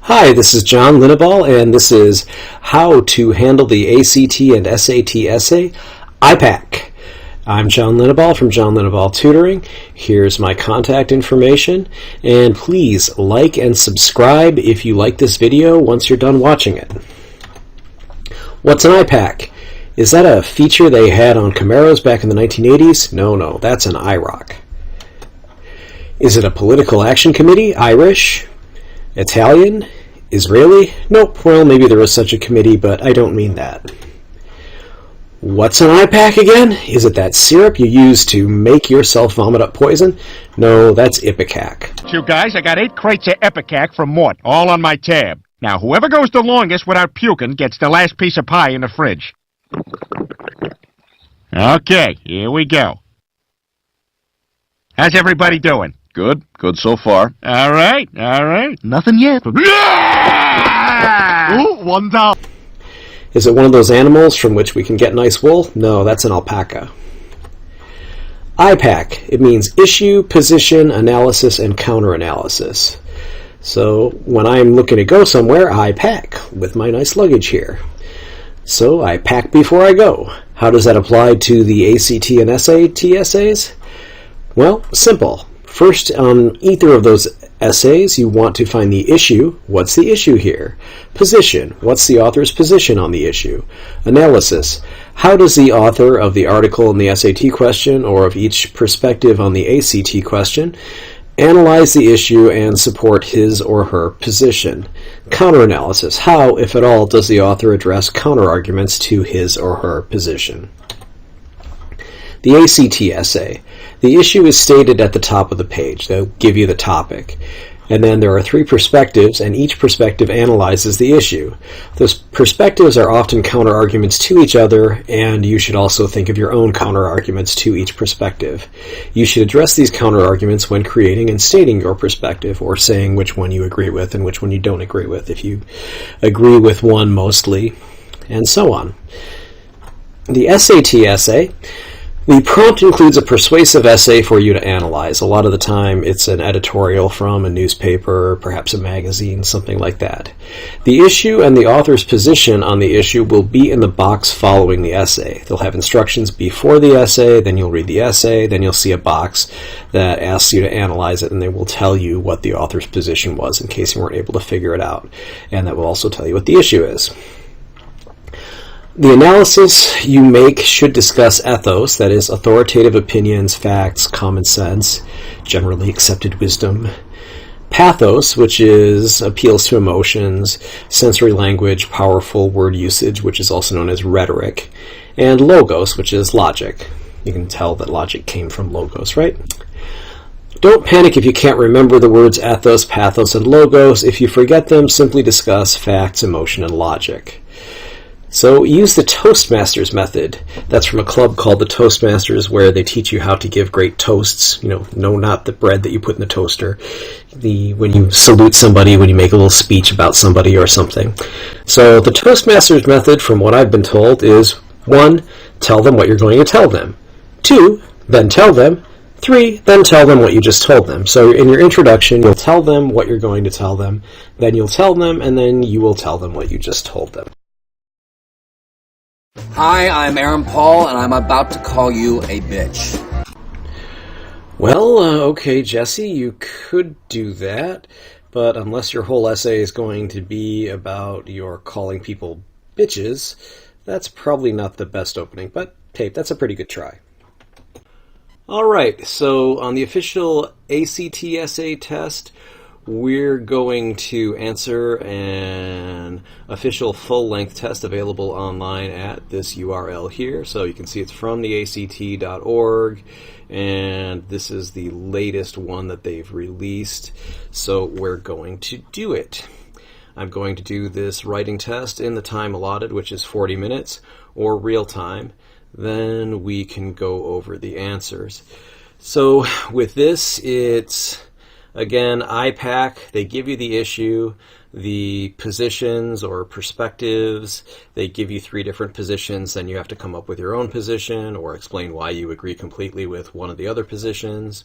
Hi, this is John Linneball, and this is How to Handle the ACT and SAT Essay, IPAC. I'm John Linneball from John Linneball Tutoring. Here's my contact information, and please like and subscribe if you like this video once you're done watching it. What's an IPAC? Is that a feature they had on Camaros back in the 1980s? No, that's an IROC. Is it a political action committee? Irish? Italian? Israeli? Nope, well, maybe there was such a committee, but I don't mean that. What's an IPAC again? Is it that syrup you use to make yourself vomit up poison? No, that's Ipecac. You guys, I got 8 crates of Ipecac from Mort, all on my tab. Now, whoever goes the longest without puking gets the last piece of pie in the fridge. Okay, here we go. How's everybody doing? Good so far. All right. Nothing yet. Ooh, $1. Is it one of those animals from which we can get nice wool? No, that's an alpaca. IPAC, it means issue, position, analysis, and counteranalysis. So when I'm looking to go somewhere, I pack with my nice luggage here. So I pack before I go. How does that apply to the ACT and SAT essays? Well, simple. First, on either of those essays, you want to find the issue. What's the issue here? Position. What's the author's position on the issue? Analysis. How does the author of the article in the SAT question or of each perspective on the ACT question analyze the issue and support his or her position? Counteranalysis. How, if at all, does the author address counterarguments to his or her position? The ACT essay. The issue is stated at the top of the page. They'll give you the topic. And then there are 3 perspectives, and each perspective analyzes the issue. Those perspectives are often counterarguments to each other, and you should also think of your own counterarguments to each perspective. You should address these counterarguments when creating and stating your perspective, or saying which one you agree with and which one you don't agree with, if you agree with one mostly, and so on. The SAT essay. The prompt includes a persuasive essay for you to analyze. A lot of the time it's an editorial from a newspaper, perhaps a magazine, something like that. The issue and the author's position on the issue will be in the box following the essay. They'll have instructions before the essay, then you'll read the essay, then you'll see a box that asks you to analyze it, and they will tell you what the author's position was in case you weren't able to figure it out. And that will also tell you what the issue is. The analysis you make should discuss ethos, that is, authoritative opinions, facts, common sense, generally accepted wisdom. Pathos, which is appeals to emotions, sensory language, powerful word usage, which is also known as rhetoric. And logos, which is logic. You can tell that logic came from logos, right? Don't panic if you can't remember the words ethos, pathos, and logos. If you forget them, simply discuss facts, emotion, and logic. So use the Toastmasters method. That's from a club called the Toastmasters, where they teach you how to give great toasts. No, not the bread that you put in the toaster. When you salute somebody, when you make a little speech about somebody or something. So the Toastmasters method, from what I've been told, is 1, tell them what you're going to tell them. 2, then tell them. 3, then tell them what you just told them. So in your introduction, you'll tell them what you're going to tell them, then you'll tell them, and then you will tell them what you just told them. Hi, I'm Aaron Paul, and I'm about to call you a bitch. Well, okay, Jesse, you could do that, but unless your whole essay is going to be about your calling people bitches, that's probably not the best opening, but hey, that's a pretty good try. Alright, so on the official ACT essay test, we're going to answer an official full-length test available online at this URL here. So you can see it's from the ACT.org, and this is the latest one that they've released. So we're going to do it. I'm going to do this writing test in the time allotted, which is 40 minutes, or real time. Then we can go over the answers. So with this, it's again, IPAC, they give you the issue, the positions or perspectives. They give you 3 different positions, then you have to come up with your own position or explain why you agree completely with one of the other positions.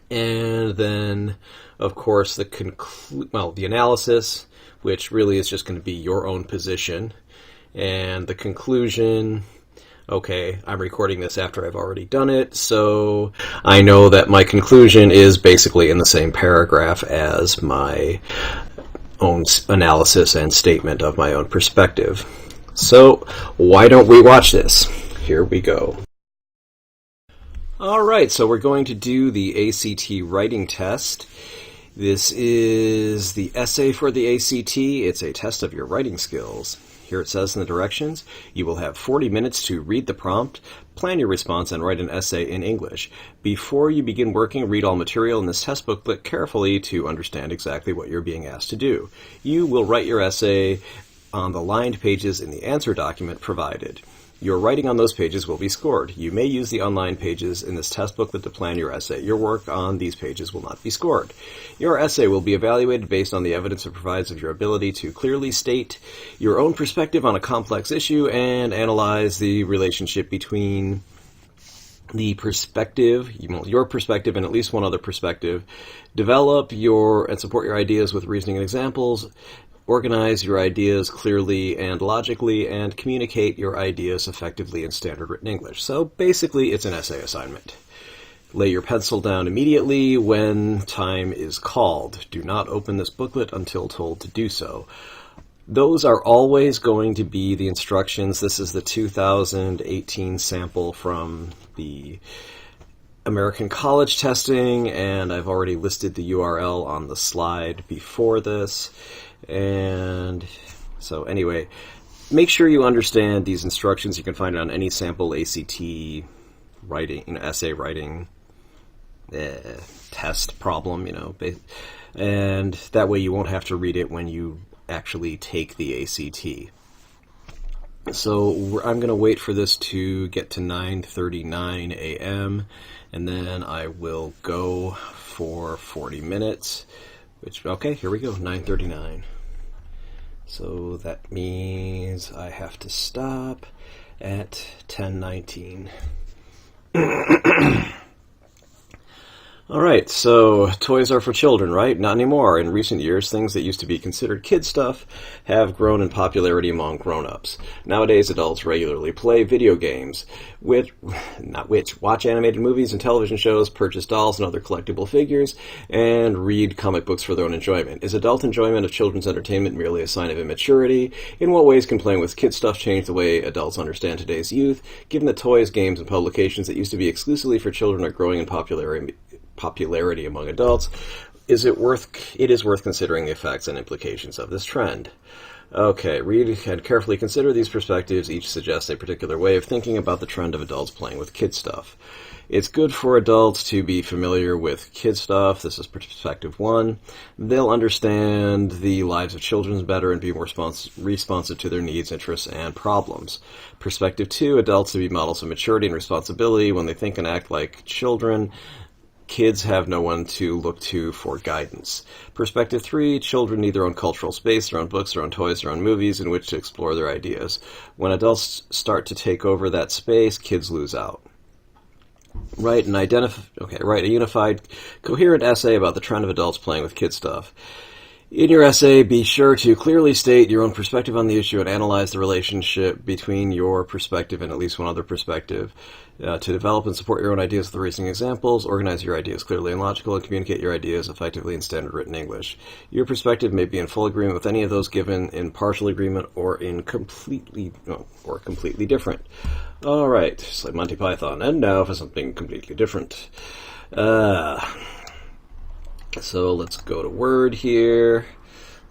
And then, of course, the analysis, which really is just going to be your own position. And the conclusion, okay, I'm recording this after I've already done it, so I know that my conclusion is basically in the same paragraph as my own analysis and statement of my own perspective. So why don't we watch this? Here we go. Alright, so we're going to do the ACT writing test. This is the essay for the ACT. It's a test of your writing skills. Here it says in the directions, you will have 40 minutes to read the prompt, plan your response, and write an essay in English. Before you begin working, read all material in this test booklet carefully to understand exactly what you're being asked to do. You will write your essay on the lined pages in the answer document provided. Your writing on those pages will be scored. You may use the unlined pages in this test booklet to plan your essay. Your work on these pages will not be scored. Your essay will be evaluated based on the evidence it provides of your ability to clearly state your own perspective on a complex issue and analyze the relationship between the perspective, your perspective and at least one other perspective. Develop and support your ideas with reasoning and examples. Organize your ideas clearly and logically, and communicate your ideas effectively in standard written English. So basically, it's an essay assignment. Lay your pencil down immediately when time is called. Do not open this booklet until told to do so. Those are always going to be the instructions. This is the 2018 sample from the American College testing, and I've already listed the URL on the slide before this. And so anyway, make sure you understand these instructions. You can find it on any sample ACT writing, essay writing test problem, and that way you won't have to read it when you actually take the ACT. So I'm going to wait for this to get to 9:39 a.m. and then I will go for 40 minutes. Okay, here we go, 9:39. So that means I have to stop at 10:19. Alright, so toys are for children, right? Not anymore. In recent years, things that used to be considered kid stuff have grown in popularity among grown-ups. Nowadays, adults regularly play video games, watch animated movies and television shows, purchase dolls and other collectible figures, and read comic books for their own enjoyment. Is adult enjoyment of children's entertainment merely a sign of immaturity? In what ways can playing with kid stuff change the way adults understand today's youth? Given that toys, games, and publications that used to be exclusively for children are growing in popularity among adults, it is worth considering the effects and implications of this trend. Okay, read and carefully consider these perspectives. Each suggests a particular way of thinking about the trend of adults playing with kid stuff. It's good for adults to be familiar with kid stuff. This is perspective 1. They'll understand the lives of children better and be more responsive to their needs, interests, and problems. Perspective 2, adults to be models of maturity and responsibility. When they think and act like children, kids have no one to look to for guidance. Perspective 3, children need their own cultural space, their own books, their own toys, their own movies in which to explore their ideas. When adults start to take over that space, kids lose out. Write a unified, coherent essay about the trend of adults playing with kid stuff. In your essay, be sure to clearly state your own perspective on the issue and analyze the relationship between your perspective and at least one other perspective. To develop and support your own ideas with the reasoning examples, organize your ideas clearly and logical, and communicate your ideas effectively in standard written English. Your perspective may be in full agreement with any of those given, in partial agreement, or in completely different. All right, it's like Monty Python, and now for something completely different. So let's go to Word here.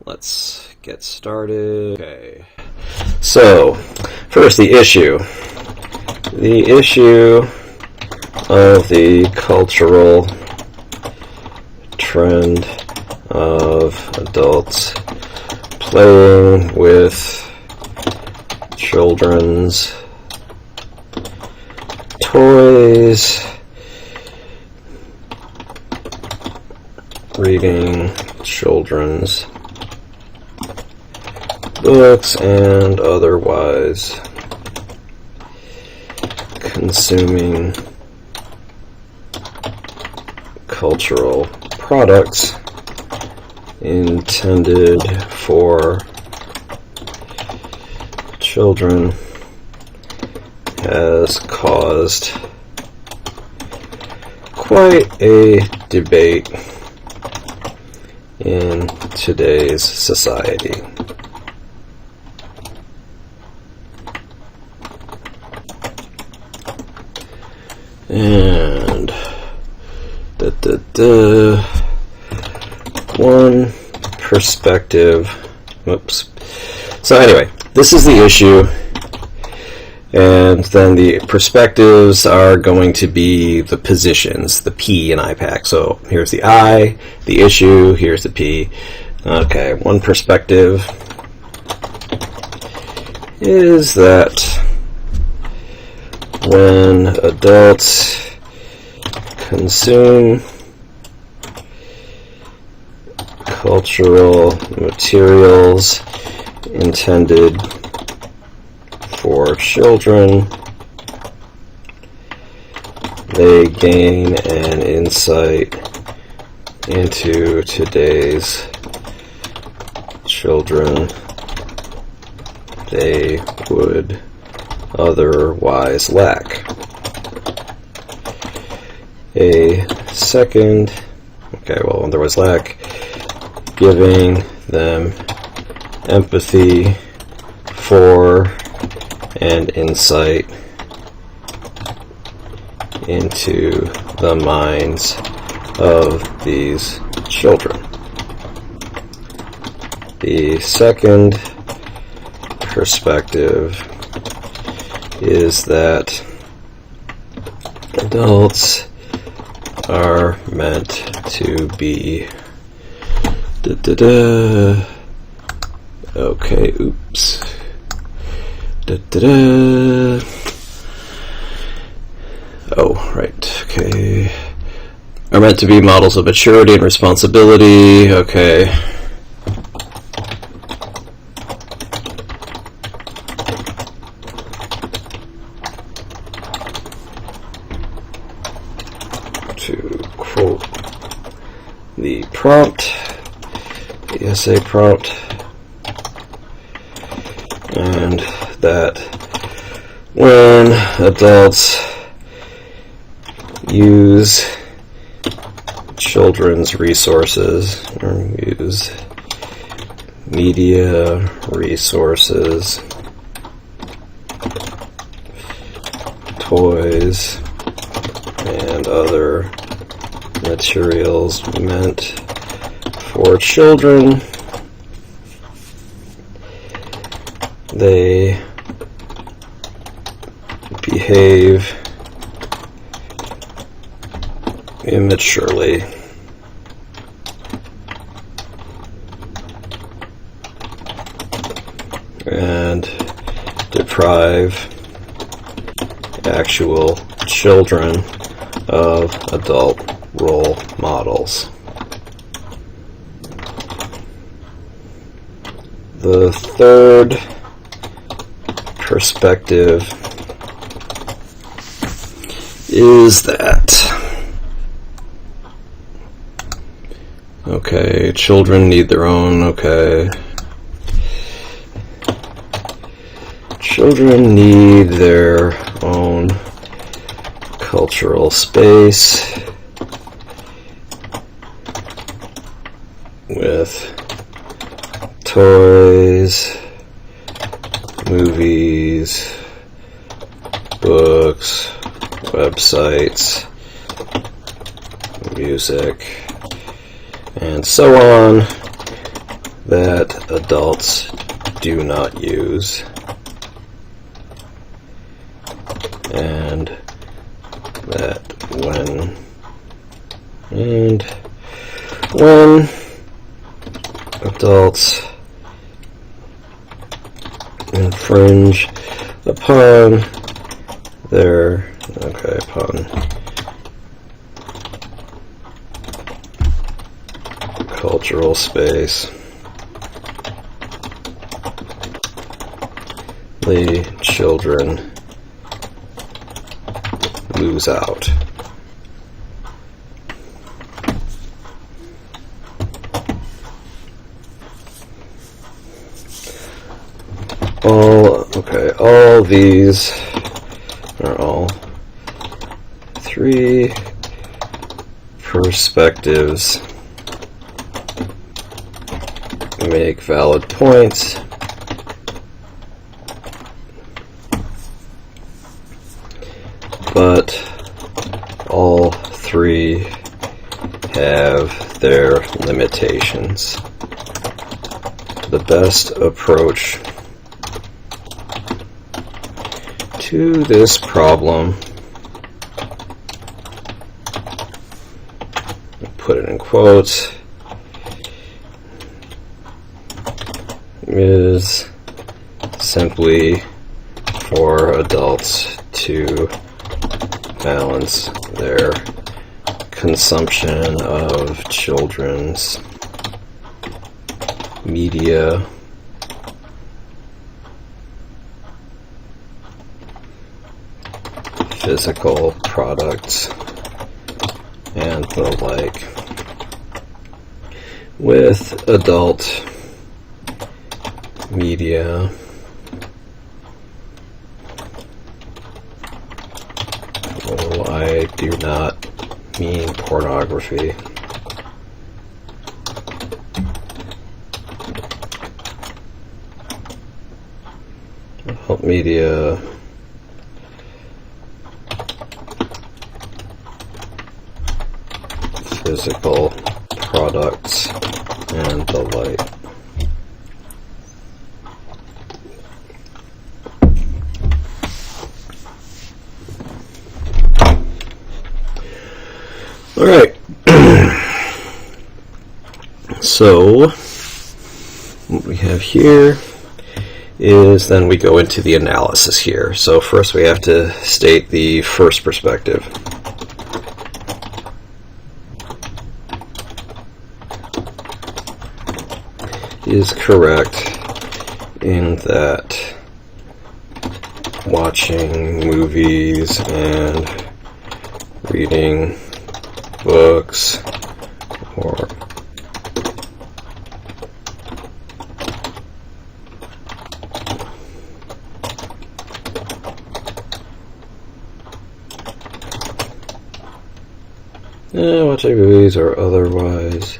Let's get started. Okay. So, first the issue. The issue of the cultural trend of adults playing with children's toys, reading children's books, and otherwise consuming cultural products intended for children has caused quite a debate in today's society. And one perspective. Oops. So anyway, this is the issue, and then the perspectives are going to be the positions, the P in IPAC. So here's the I, the issue, here's the P. Okay, one perspective is that when adults consume cultural materials intended for children, they gain an insight into today's children they would otherwise lack. Otherwise lack, giving them empathy for and insight into the minds of these children. The second perspective is that adults are meant to be okay, oops. Oh, right, okay. Are meant to be models of maturity and responsibility, okay. To quote the prompt, the essay prompt, and that when adults use children's resources or use media resources, toys, and other materials meant for children, they behave immaturely and deprive actual children of adult role models. The third perspective is that, okay, children need their own, okay. Children need their own cultural space with toys, movies, books, websites, music, and so on that adults do not use. And that when adults infringe upon upon cultural space, the children lose out. all these are all three perspectives make valid points, but all three have their limitations. The best approach to this problem, put it in quotes, is simply for adults to balance their consumption of children's media physical products and the like with adult media I do not mean pornography. Adult media physical products and the like. All right. So what we have here is then we go into the analysis here. So first we have to state the first perspective. Is correct in that watching movies and reading books or watching movies or otherwise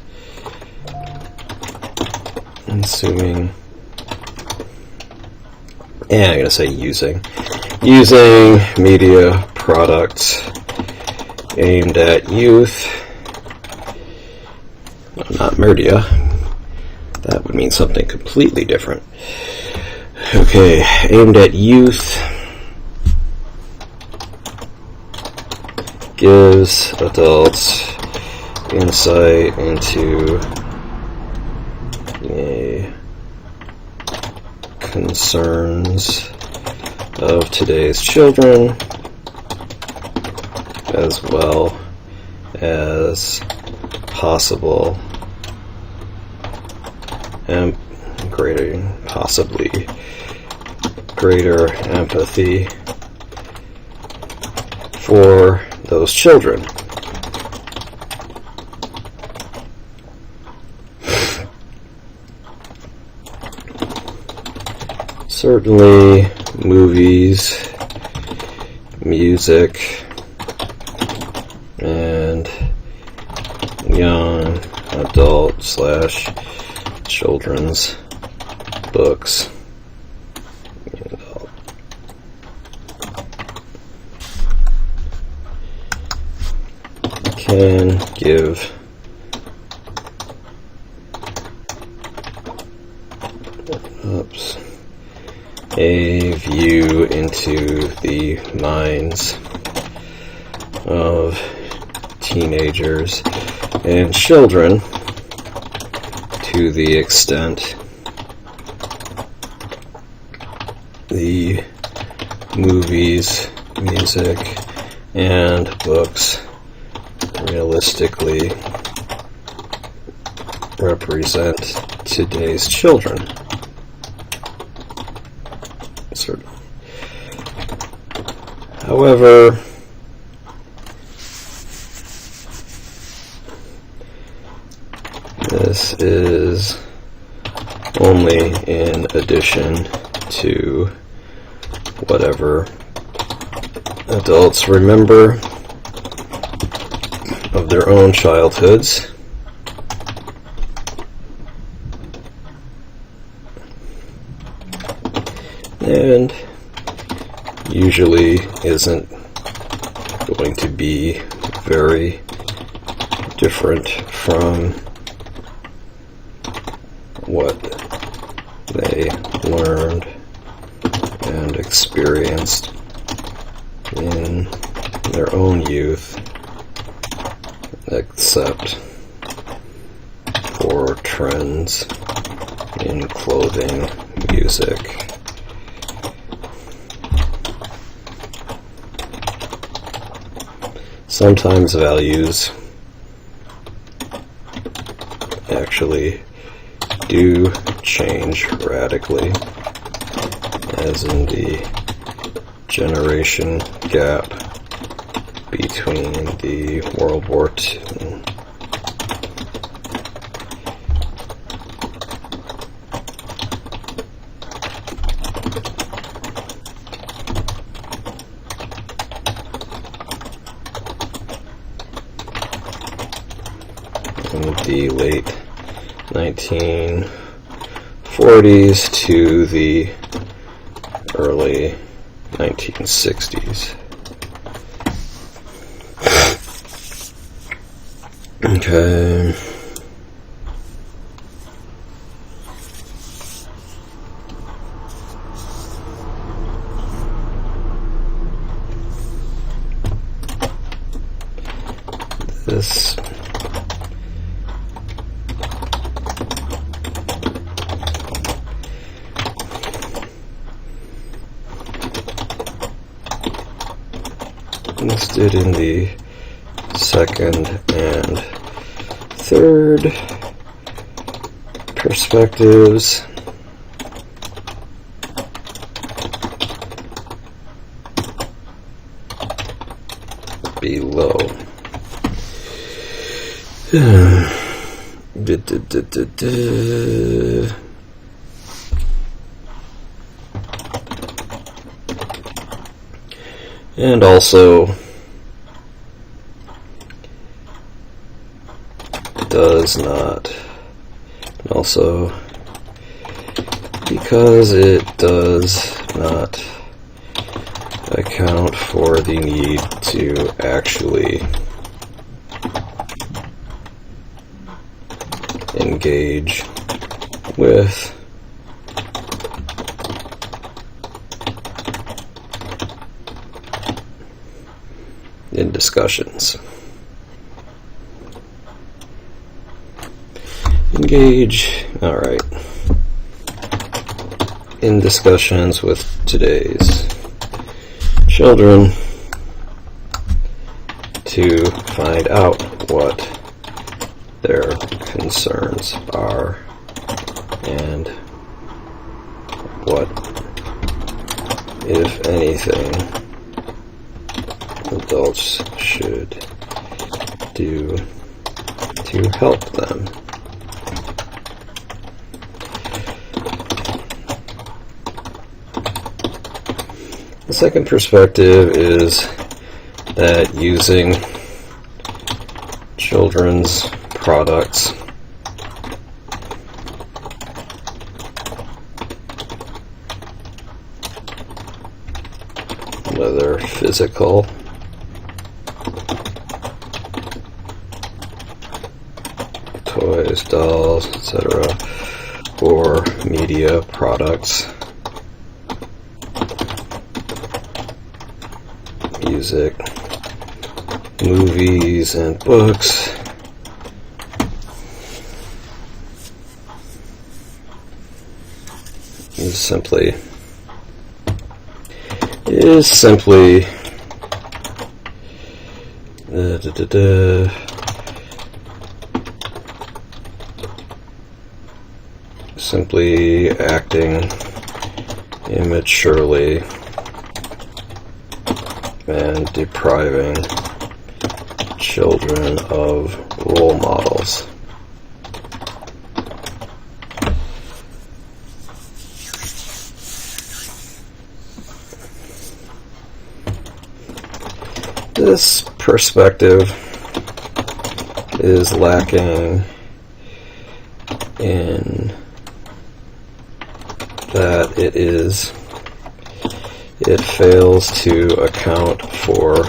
consuming, and I'm going to say using media products aimed at youth, not media, that would mean something completely different. Okay, aimed at youth, gives adults insight into the concerns of today's children, as well as possible and possibly greater empathy for those children. Certainly, movies, music, and young adult / children's books can give a view into the minds of teenagers and children to the extent the movies, music, and books realistically represent today's children. However, this is only in addition to whatever adults remember of their own childhoods, and usually isn't going to be very different from what they learned and experienced in their own youth, except for trends in clothing, music, sometimes values actually do change radically, as in the generation gap between the World War II in the late 1940s to the early 1960s. Okay. This listed in the second and third perspectives below. And also does not, and also because it does not account for the need to actually engage with in discussions. Engage, alright, in discussions with today's children to find out what their concerns are and what, if anything, adults should do to help them. The second perspective is that using children's products whether physical toys, dolls, etc., or media products, music, movies, and books, is simply simply acting immaturely and depriving children of role models. This perspective is lacking in that it fails to account for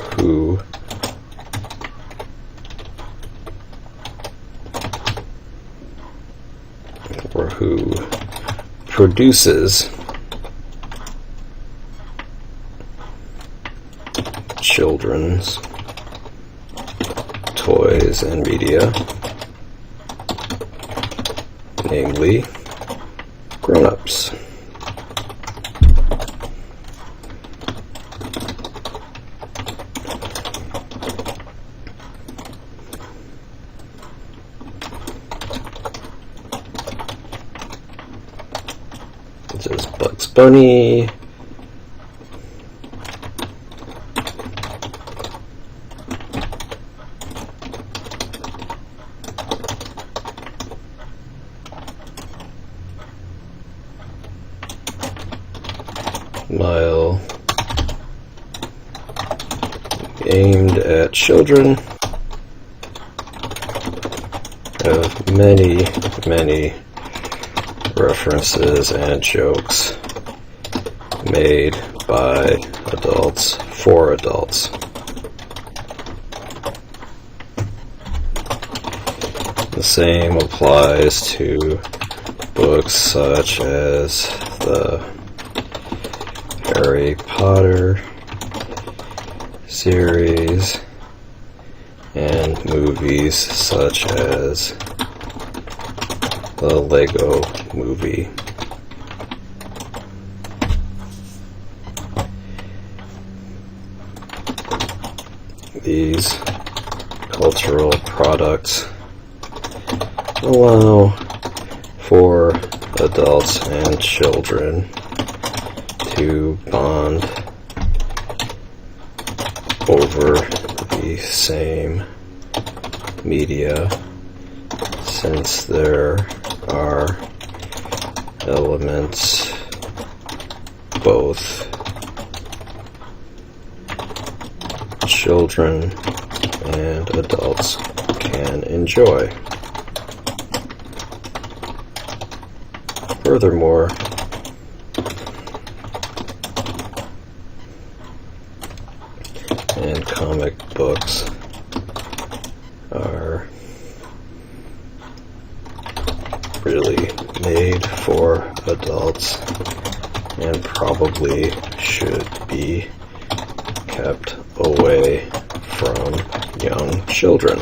who produces children's toys and media, namely grown-ups. This is Bugs Bunny, while aimed at children, have many references and jokes made by adults for adults. The same applies to books such as the Harry Potter series and movies such as the Lego Movie. These cultural products allow for adults and children to bond over the same media, since there are elements both children and adults can enjoy. Furthermore, and comic books are really made for adults and probably should be kept away from young children.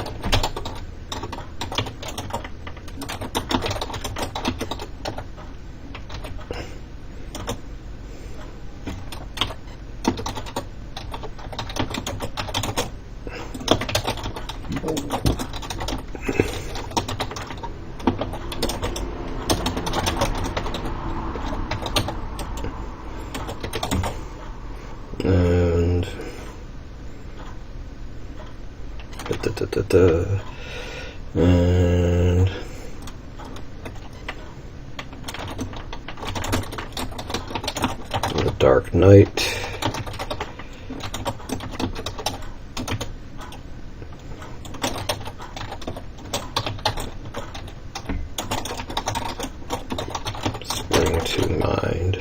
And and The Dark Knight, spring to mind.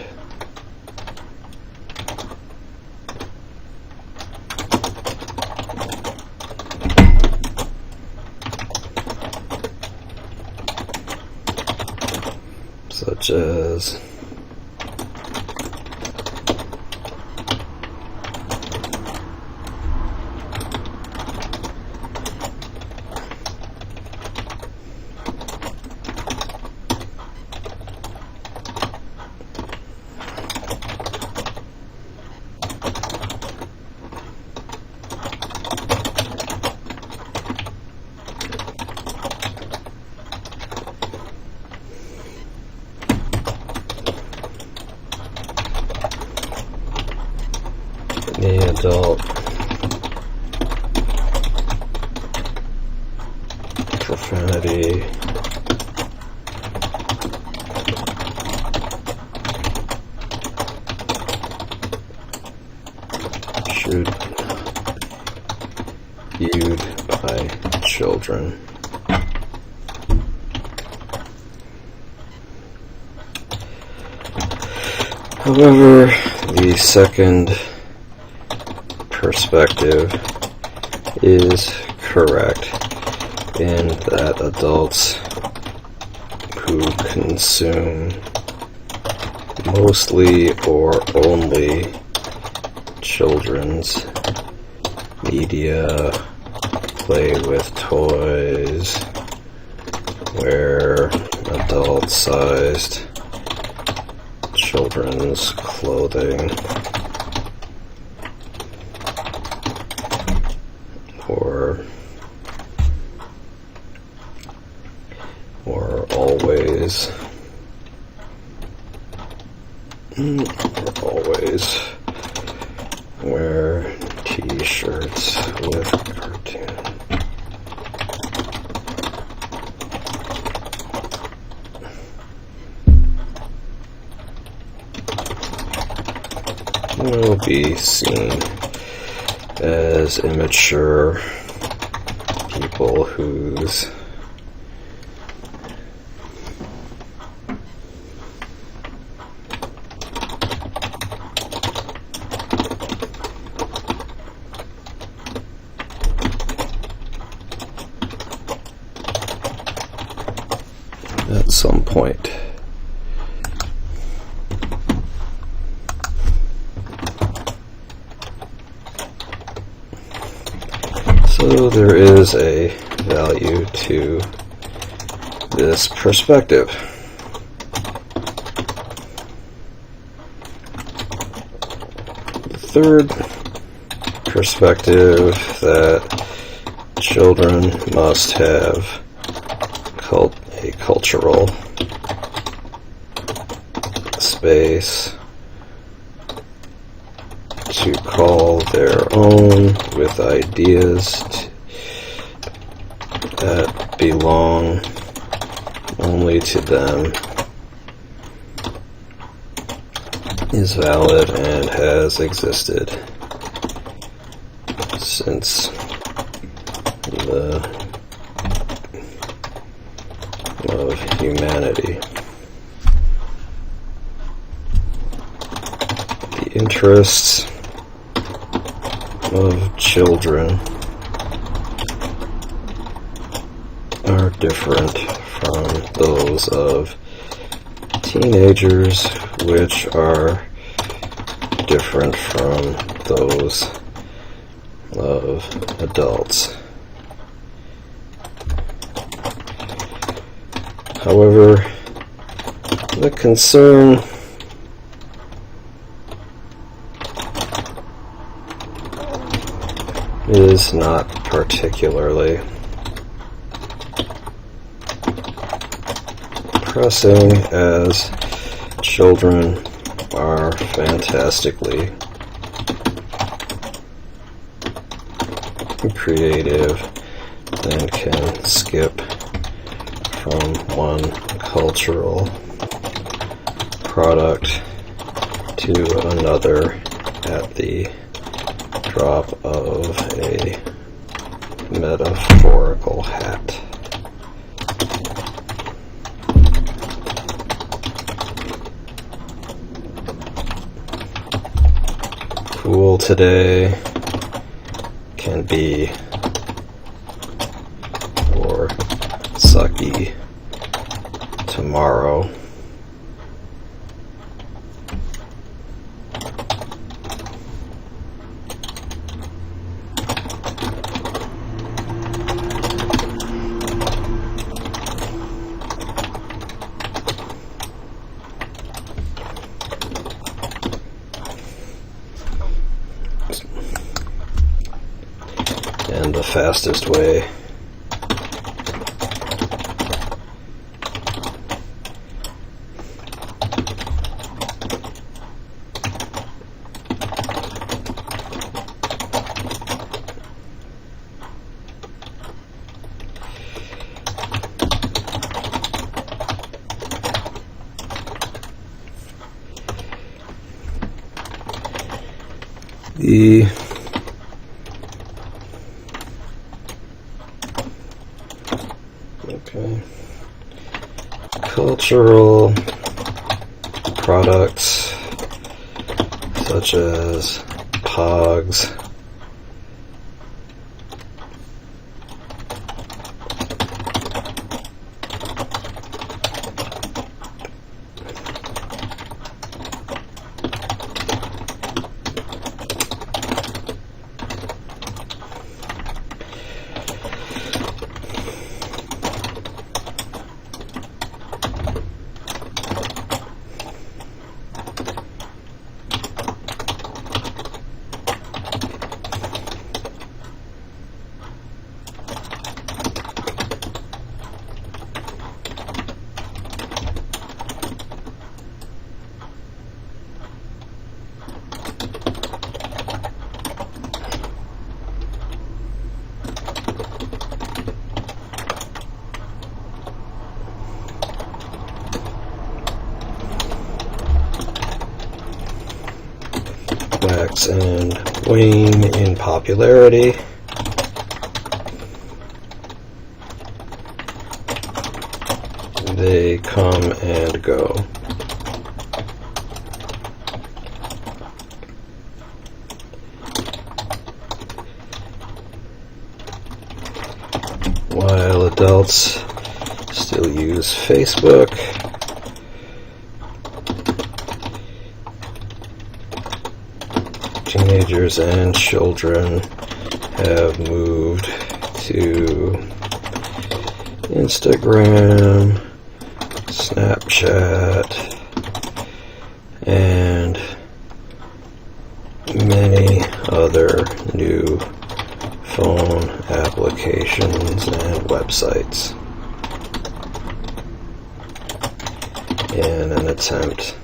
Such as the adult profanity should children. However, the second perspective is correct in that adults who consume mostly or only children's media, play with toys, wear adult-sized children's clothing, or always wear t-shirts with cartoons. Will be seen as immature people whose at some point so there is a value to this perspective. The third perspective, that children must have a cultural space to call their own, with ideas that belong only to them, is valid and has existed since the of humanity. The interests of children are different from those of teenagers, which are different from those of adults. However, the concern is not particularly pressing, as children are fantastically creative and can skip from one cultural product to another at the drop of a metaphorical hat. Cool today can be or sucky tomorrow. And the fastest way cultural products such as pogs, wax and wane in popularity. They come and go. While adults still use Facebook, teenagers and children have moved to Instagram, Snapchat, and many other new phone applications and websites in an attempt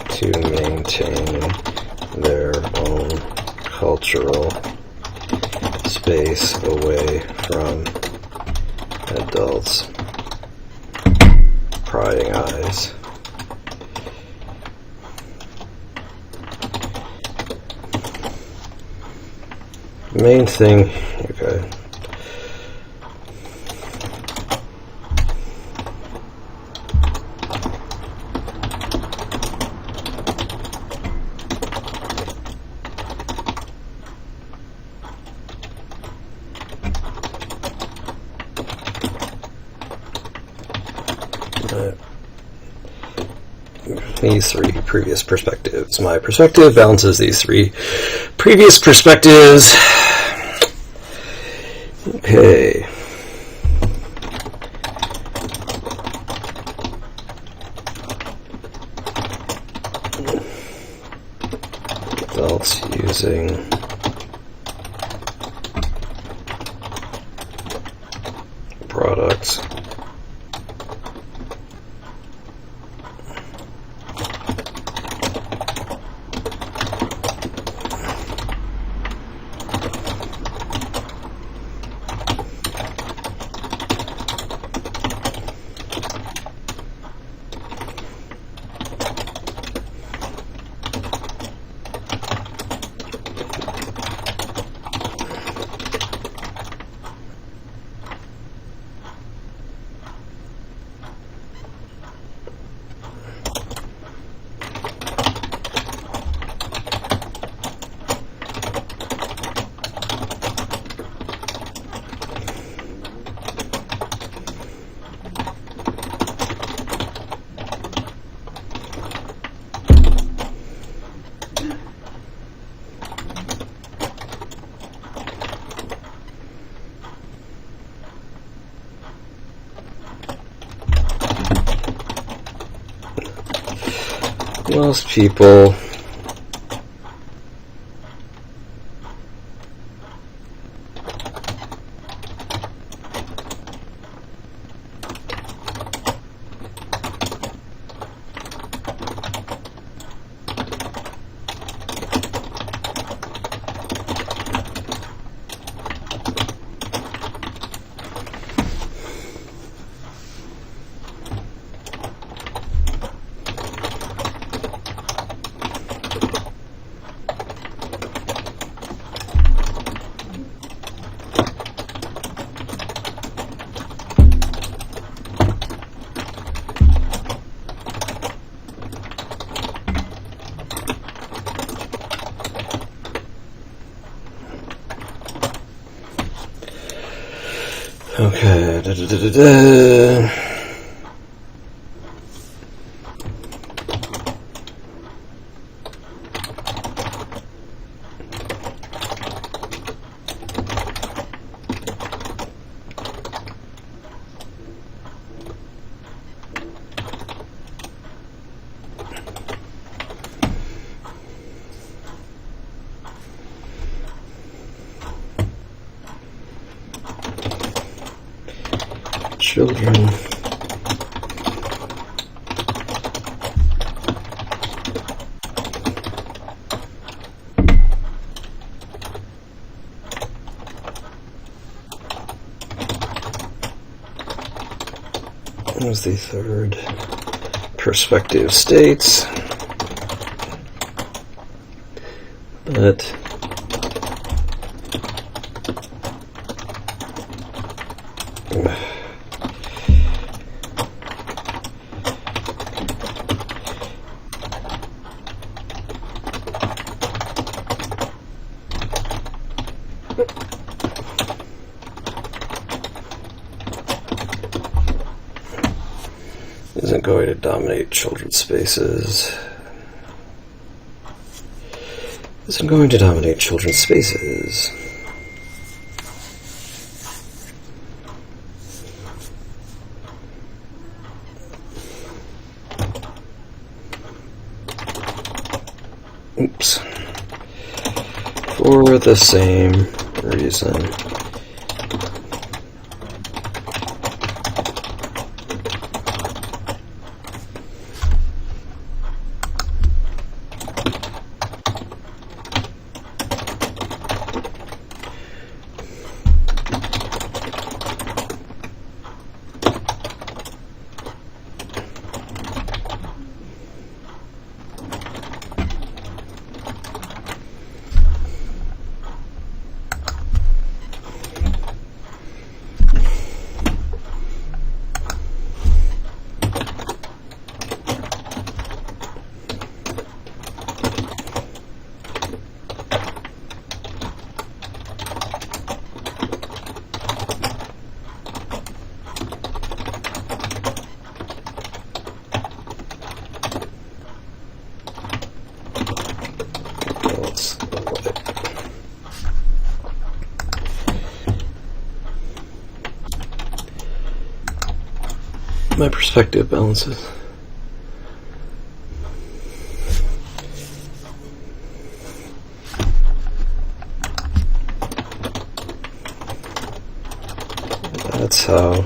to maintain their own cultural space away from adults' prying eyes. Main thing, okay. These three previous perspectives. My perspective balances these three previous perspectives. Okay. Adults using products most people Okay. Children as the third perspective states that isn't going to dominate children's spaces. Isn't going to dominate children's spaces. Oops. For the same reason. My perspective balances. That's how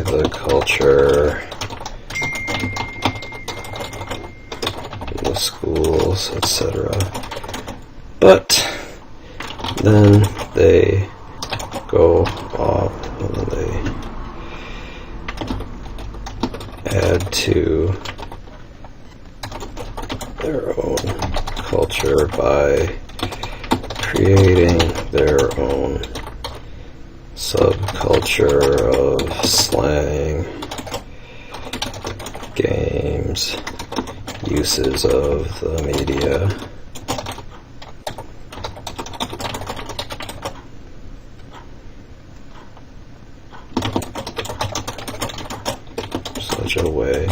the culture, the schools, etc. But then they go off and then they add to their own culture by creating their own subculture of slang, games, uses of the media. Such a way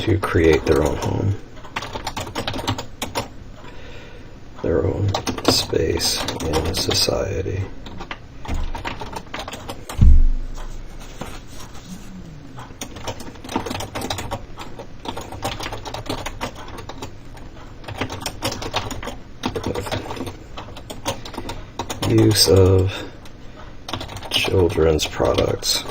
to create their own home, their own space in society. Use of children's products.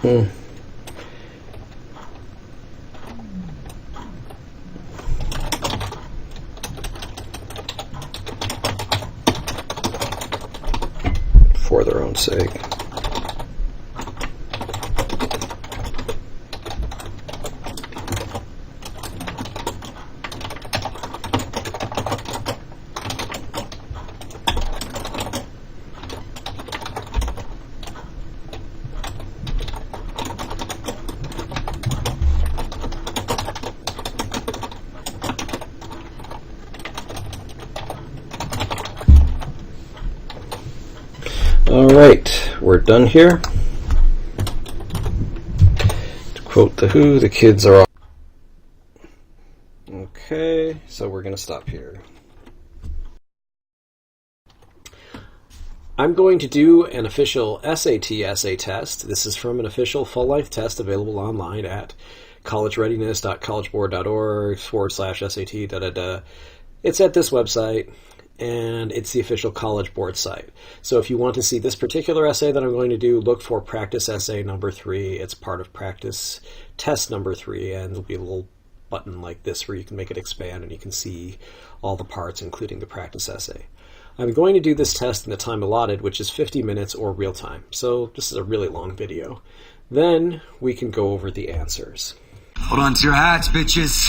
For their own sake. Alright, we're done here. To quote The Who, the kids are all... Okay, so we're going to stop here. I'm going to do an official SAT essay test. This is from an official full-length test available online at collegereadiness.collegeboard.org/SAT. It's at this website, and it's the official College Board site. So if you want to see this particular essay that I'm going to do, look for practice essay number 3. It's part of practice test number 3, and there'll be a little button like this where you can make it expand and you can see all the parts, including the practice essay. I'm going to do this test in the time allotted, which is 50 minutes or real time. So this is a really long video. Then we can go over the answers. Hold on to your hats, bitches.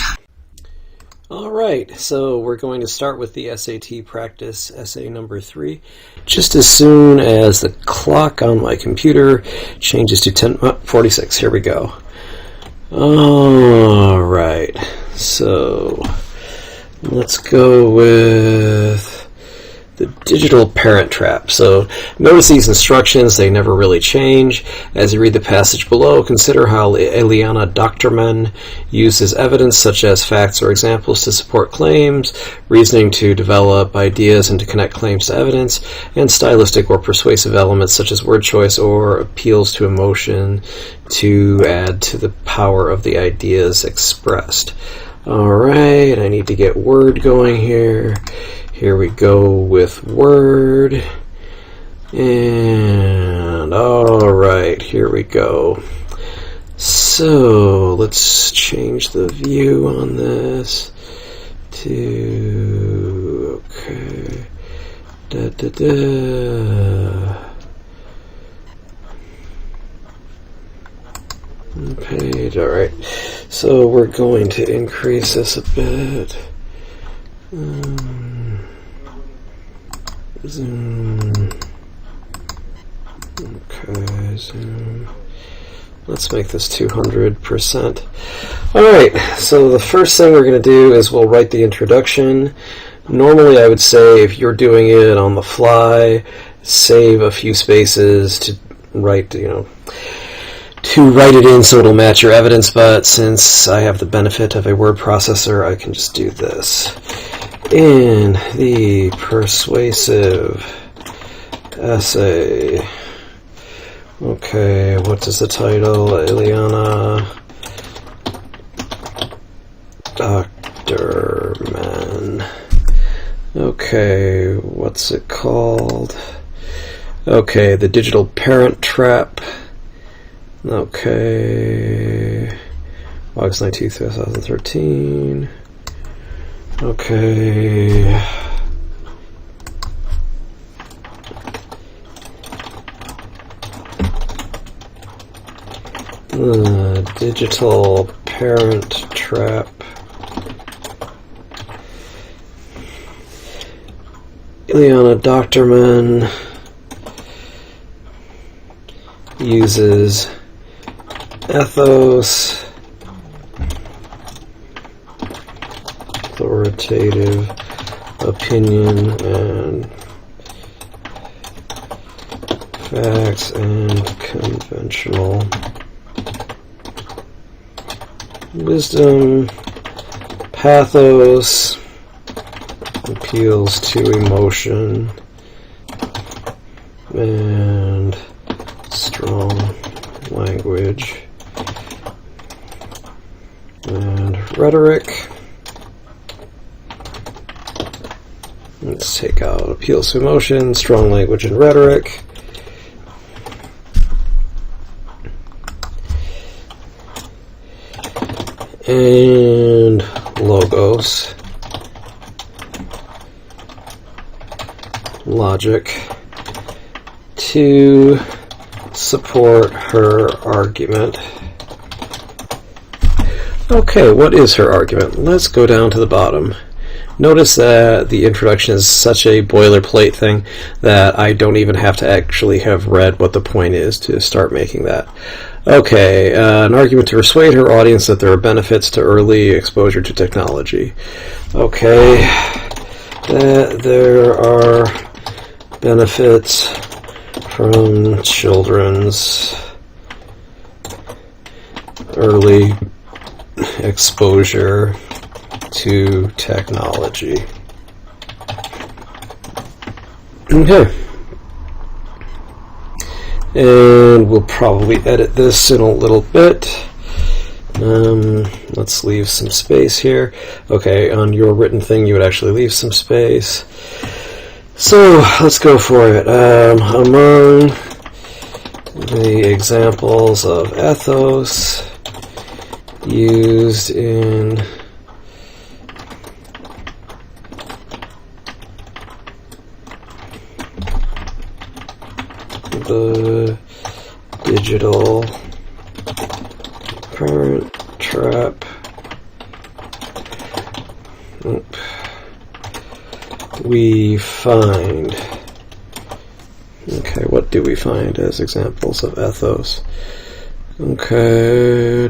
Alright, so we're going to start with the SAT practice essay number 3. Just as soon as the clock on my computer changes to 10:46, here we go. Alright, so let's go with the digital parent trap. So notice these instructions, they never really change. As you read the passage below, consider how Eliana Doctorman uses evidence such as facts or examples to support claims, reasoning to develop ideas and to connect claims to evidence, and stylistic or persuasive elements such as word choice or appeals to emotion to add to the power of the ideas expressed. Alright, I need to get Word going here. Here we go with Word. And alright, here we go. So let's change the view on this to okay. Page, alright. So we're going to increase this a bit. Zoom. Okay, zoom. Let's make this 200%. Alright, so the first thing we're going to do is we'll write the introduction. Normally I would say if you're doing it on the fly, save a few spaces to write, to write it in so it'll match your evidence, but since I have the benefit of a word processor, I can just do this. In the persuasive essay. Okay, what is the title? Eliana Doctorman. Okay, what's it called? Okay, the digital parent trap. Okay, August 19th, 2013. Okay. Digital parent trap. Eliana Doctorman uses ethos, authoritative opinion, and facts and conventional wisdom. Pathos appeals to emotion, and strong language, and rhetoric. Let's take out appeals to emotion, strong language, and rhetoric. and logos, logic, to support her argument. Okay, what is her argument? Let's go down to the bottom. Notice that the introduction is such a boilerplate thing that I don't even have to actually have read what the point is to start making that. Okay, an argument to persuade her audience that there are benefits to early exposure to technology. Okay, that there are benefits from children's early exposure to technology. Okay. And we'll probably edit this in a little bit. Let's leave some space here. Okay, on your written thing you would actually leave some space. So, let's go for it. Among the examples of ethos used in the digital parent trap. We find. Okay, what do we find as examples of ethos? Okay.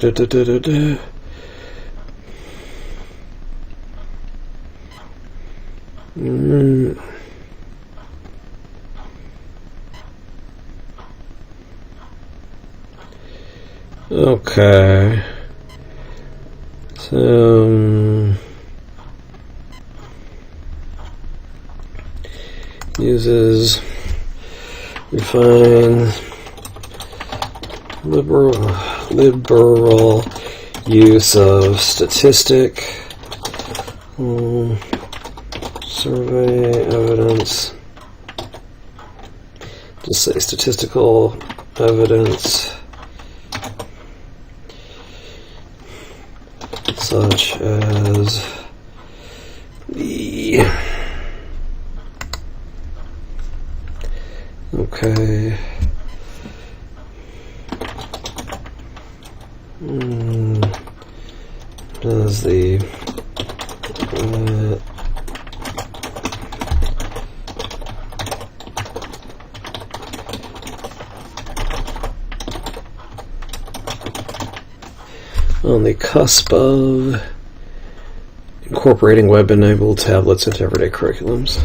Okay. So uses refines liberal use of statistic, survey evidence, just say statistical evidence such as the okay does the on the cusp of incorporating web-enabled tablets into everyday curriculums.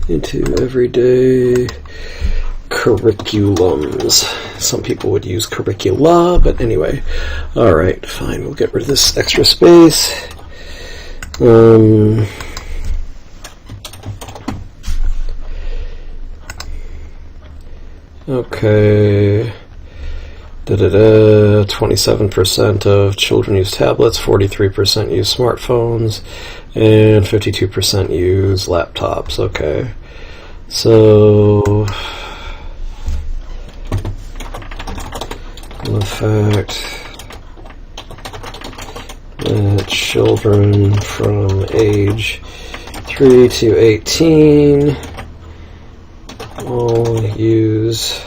Into everyday curriculums. Some people would use curricula, but anyway. Alright, fine. We'll get rid of this extra space. Okay. 27% of children use tablets, 43% use smartphones, and 52% use laptops. Okay. So the fact that children from age 3 to 18 all use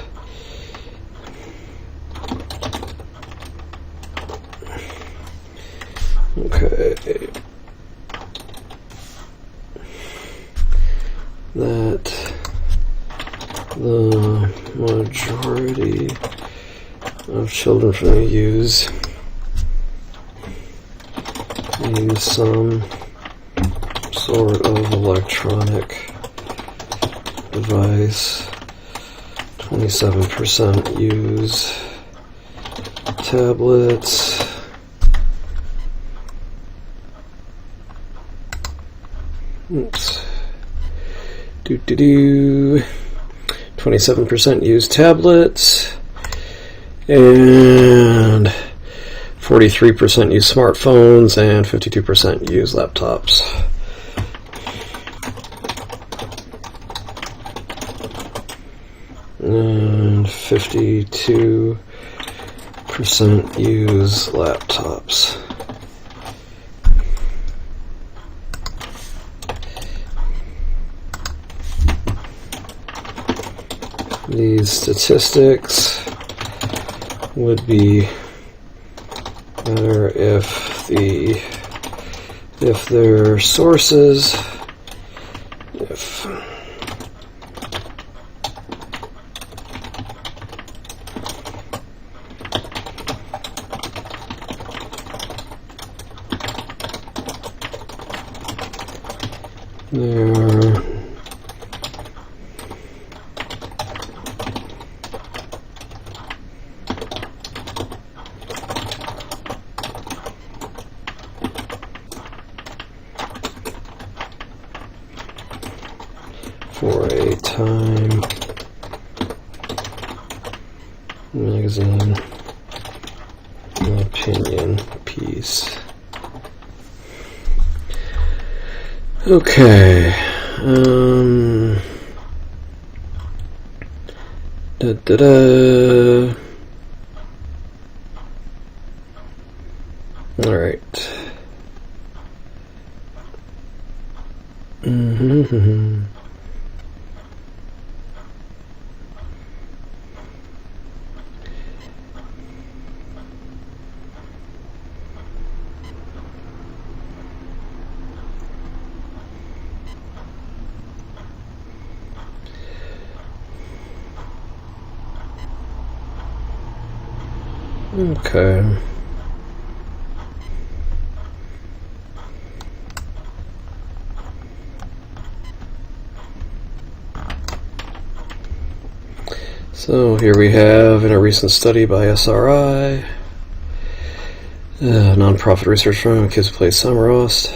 that the majority of children from the use some sort of electronic device. 27% use tablets. Oops. 27% use tablets, and 43% use smartphones, and 52% use laptops. And 52% use laptops. These statistics would be better if their sources, if their for a Time magazine opinion piece. Okay. All right. Okay. So here we have, in a recent study by SRI, a nonprofit research firm, Kids Play Summerost.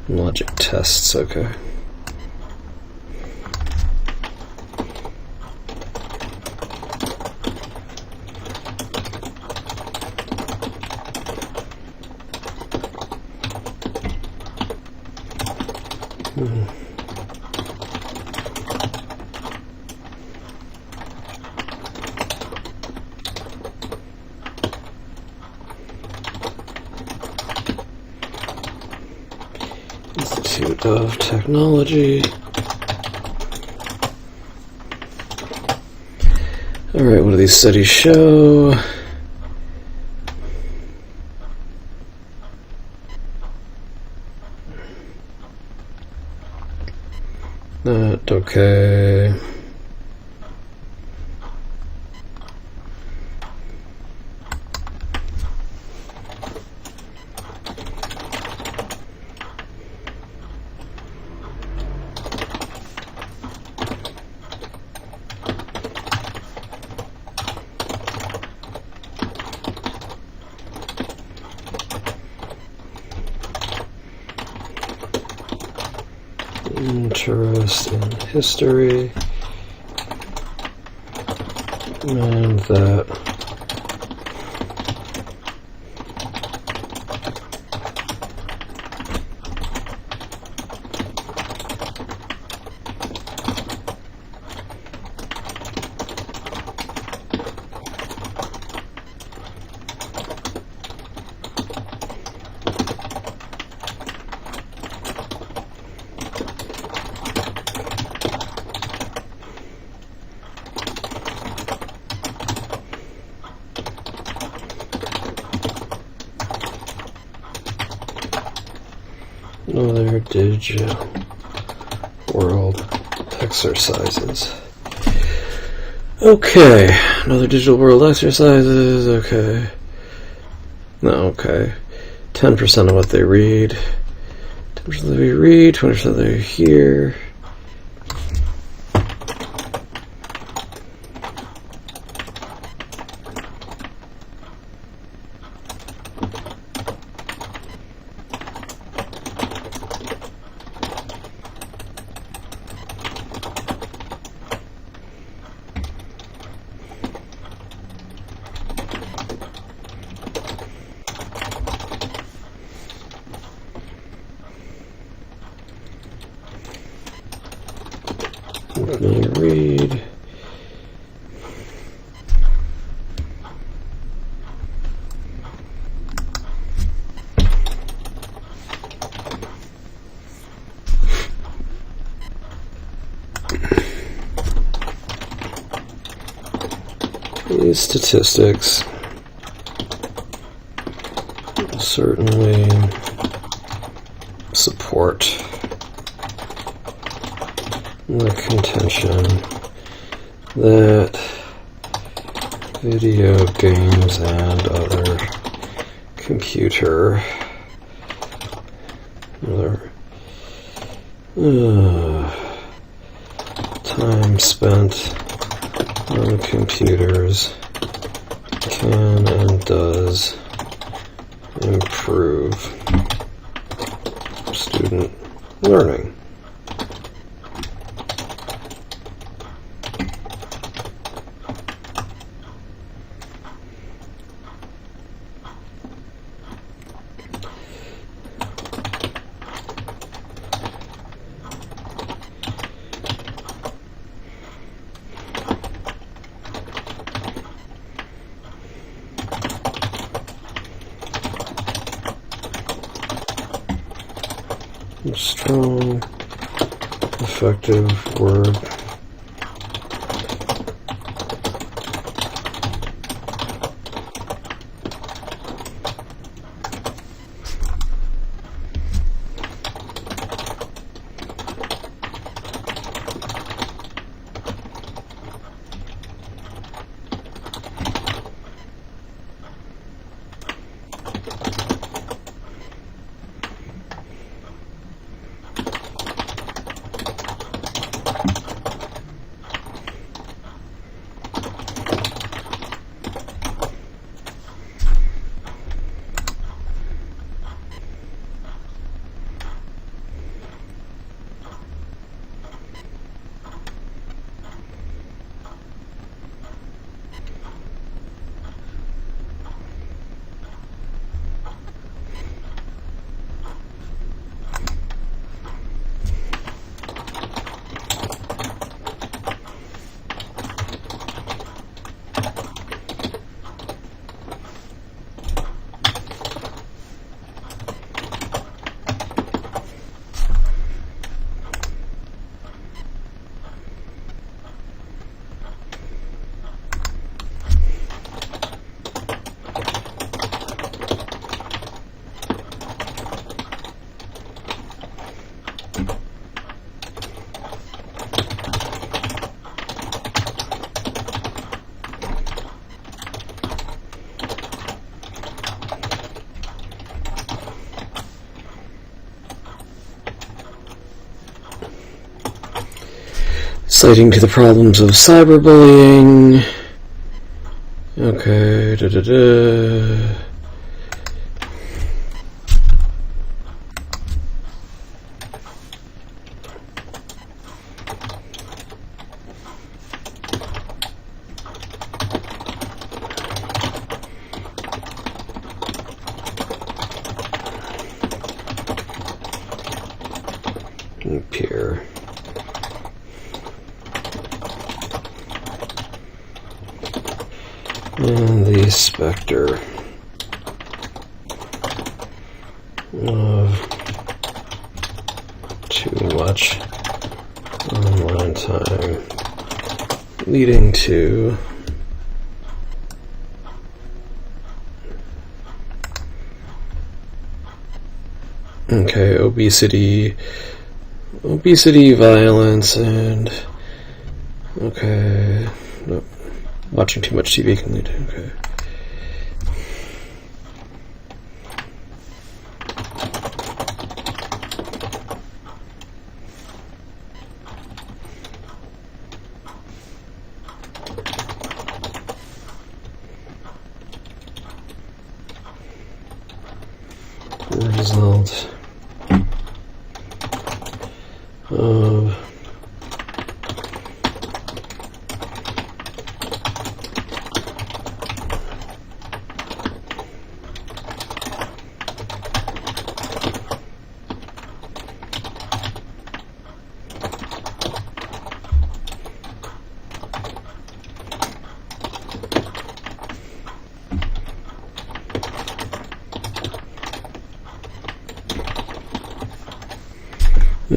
Logic tests, okay. Institute of Technology. Alright, what do these studies show? That, okay. Interest in history, and that digital world exercises. Okay, another digital world exercises, okay. No, okay. 10% of what they read. 10% of they read, 20% they hear. Let me read. These statistics certainly support the contention that video games and other computer time spent on computers can and does improve student learning. Strong, effective word. Citing to the problems of cyberbullying. Okay, Peer. And the specter of too much online time leading to Okay, obesity, violence, and okay, nope. Watching too much TV can lead to, okay. Result of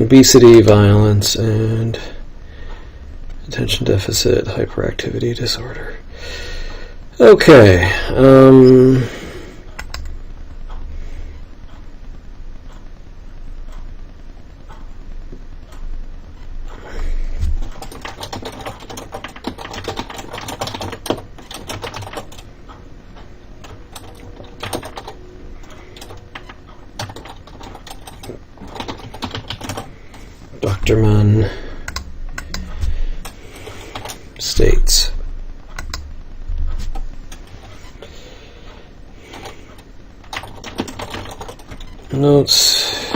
obesity, violence, and attention deficit hyperactivity disorder. Okay, Dr. Munn states, notes,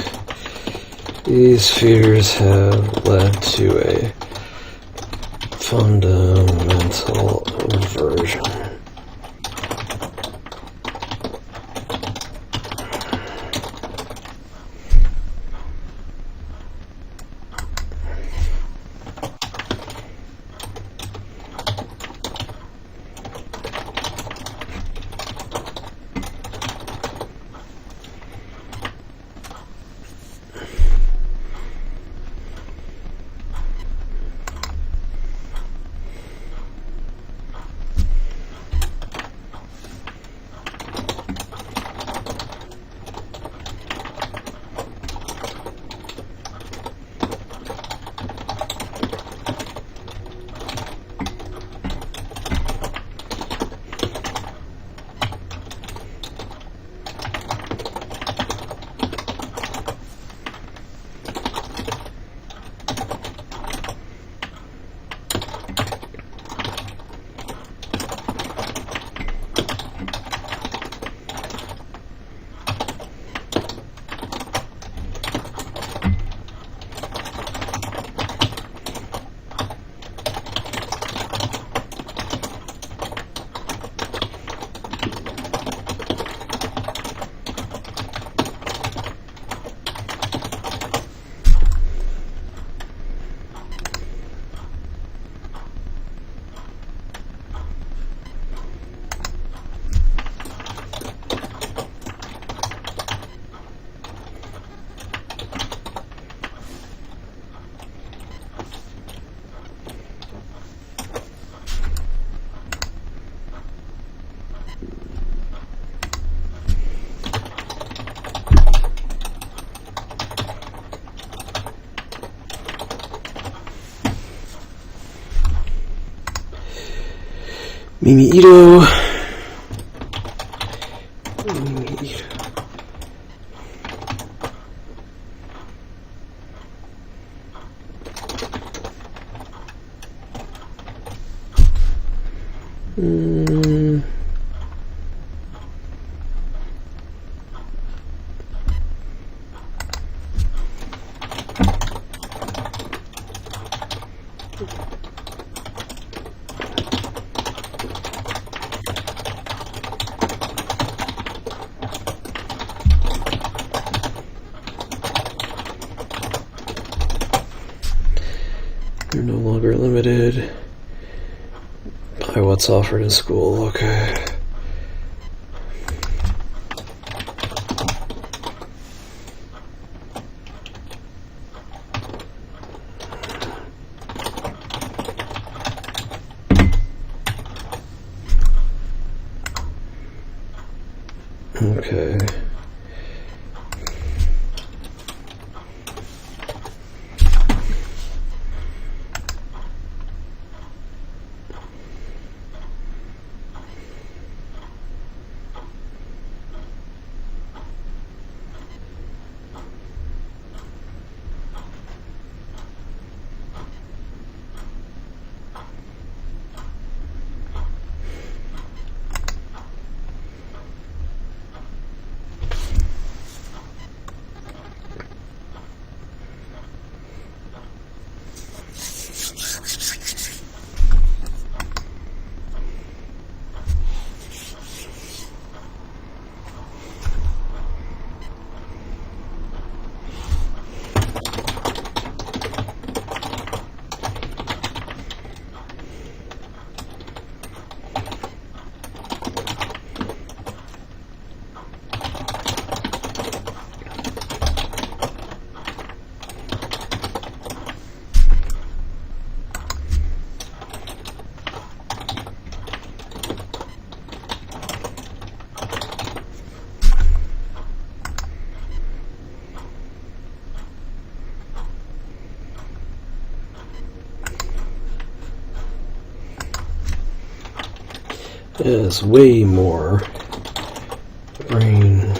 these fears have led to a fundamental aversion. Mimi Ito. You're no longer limited by what's offered in school. Okay. Okay. is way more brain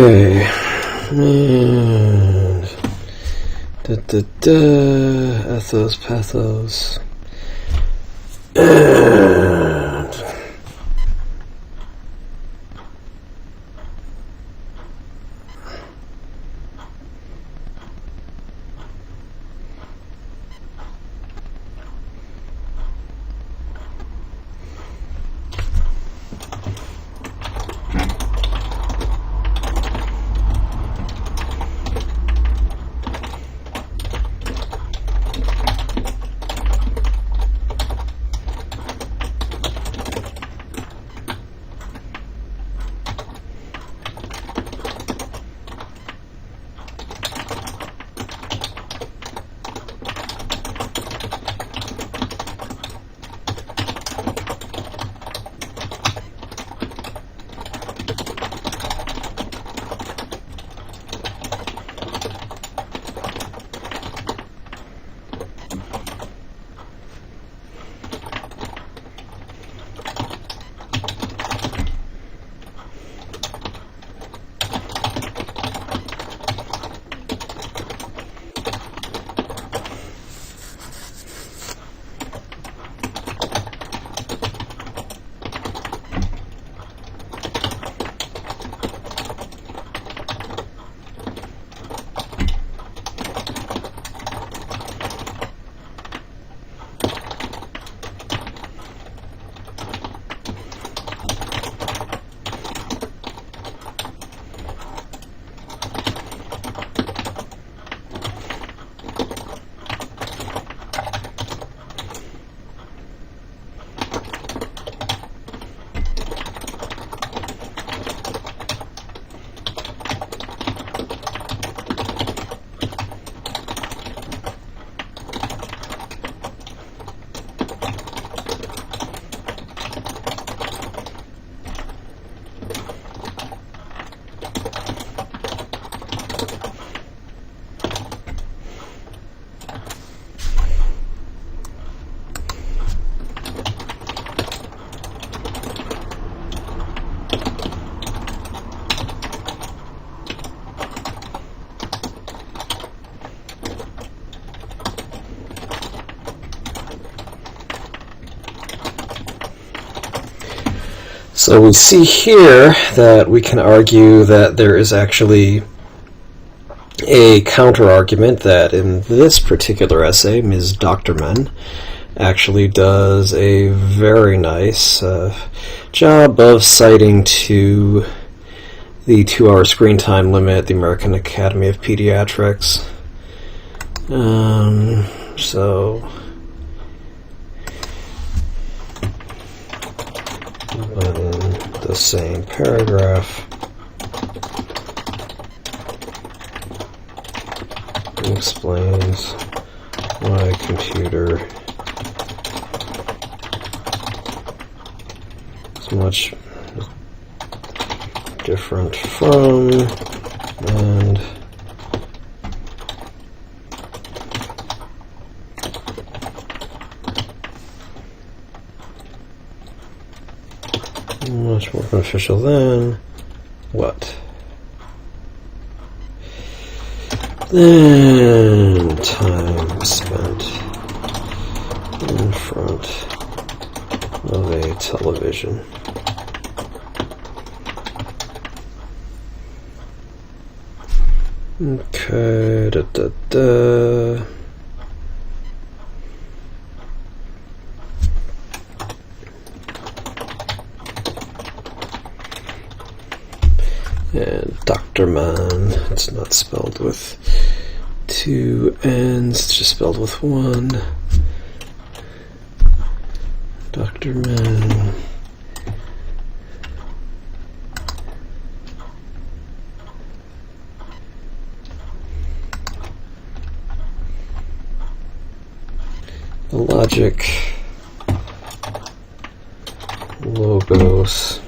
Okay. And ethos, pathos. And so we see here that we can argue that there is actually a counter-argument that in this particular essay, Ms. Doctorman actually does a very nice job of citing to the 2-hour screen time limit, the American Academy of Pediatrics. So in the same paragraph, explains why computer is much different from and much more beneficial than what? Then time spent in front of a television. Okay, And Dr. Man, it's not spelled with 2 N's, it's just spelled with 1. Dr. Man. The logic, logos,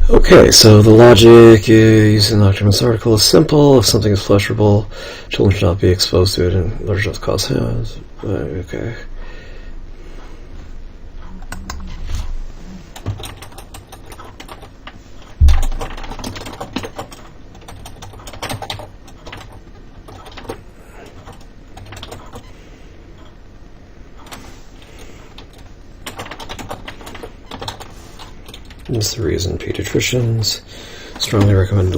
Okay, so the logic used in the document's article is simple. If something is pleasurable, children should not be exposed to it and large enough to cause harm. Okay. That's the reason pediatricians strongly recommend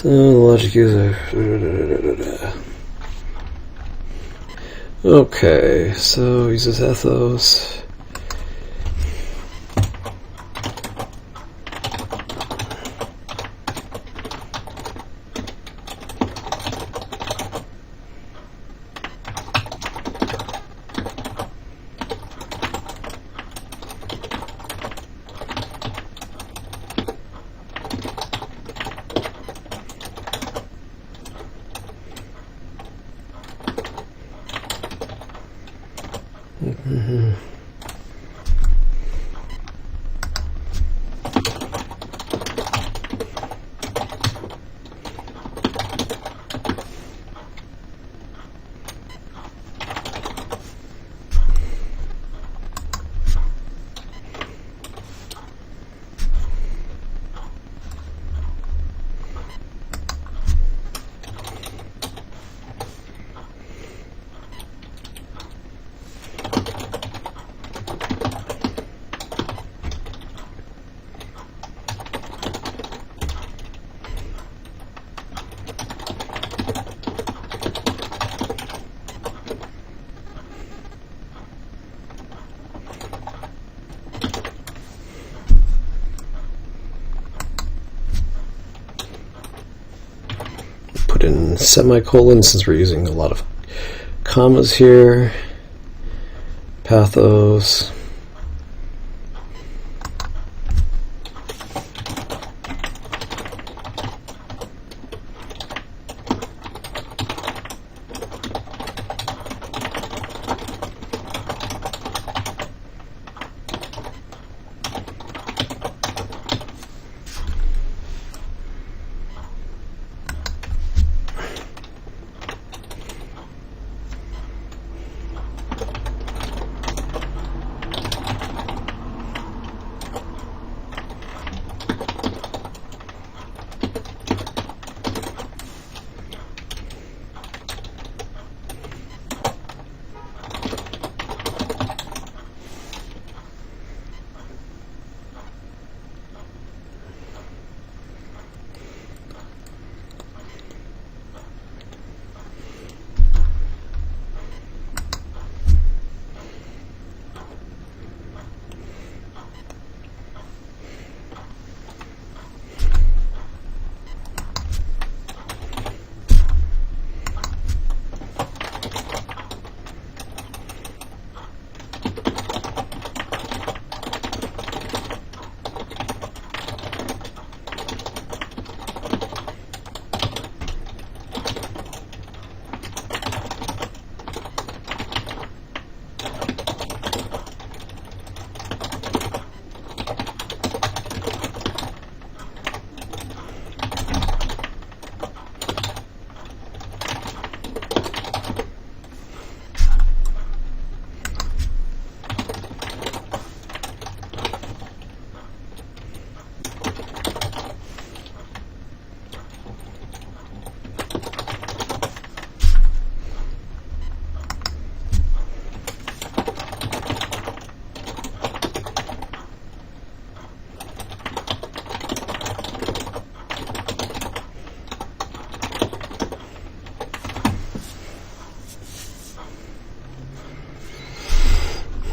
So the logic user. Okay, so uses ethos. put in semicolons since we're using a lot of commas here. Pathos.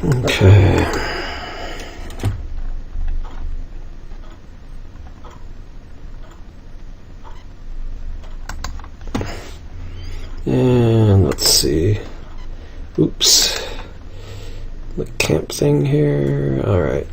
Okay. And let's see. Oops. The camp thing here. Alright.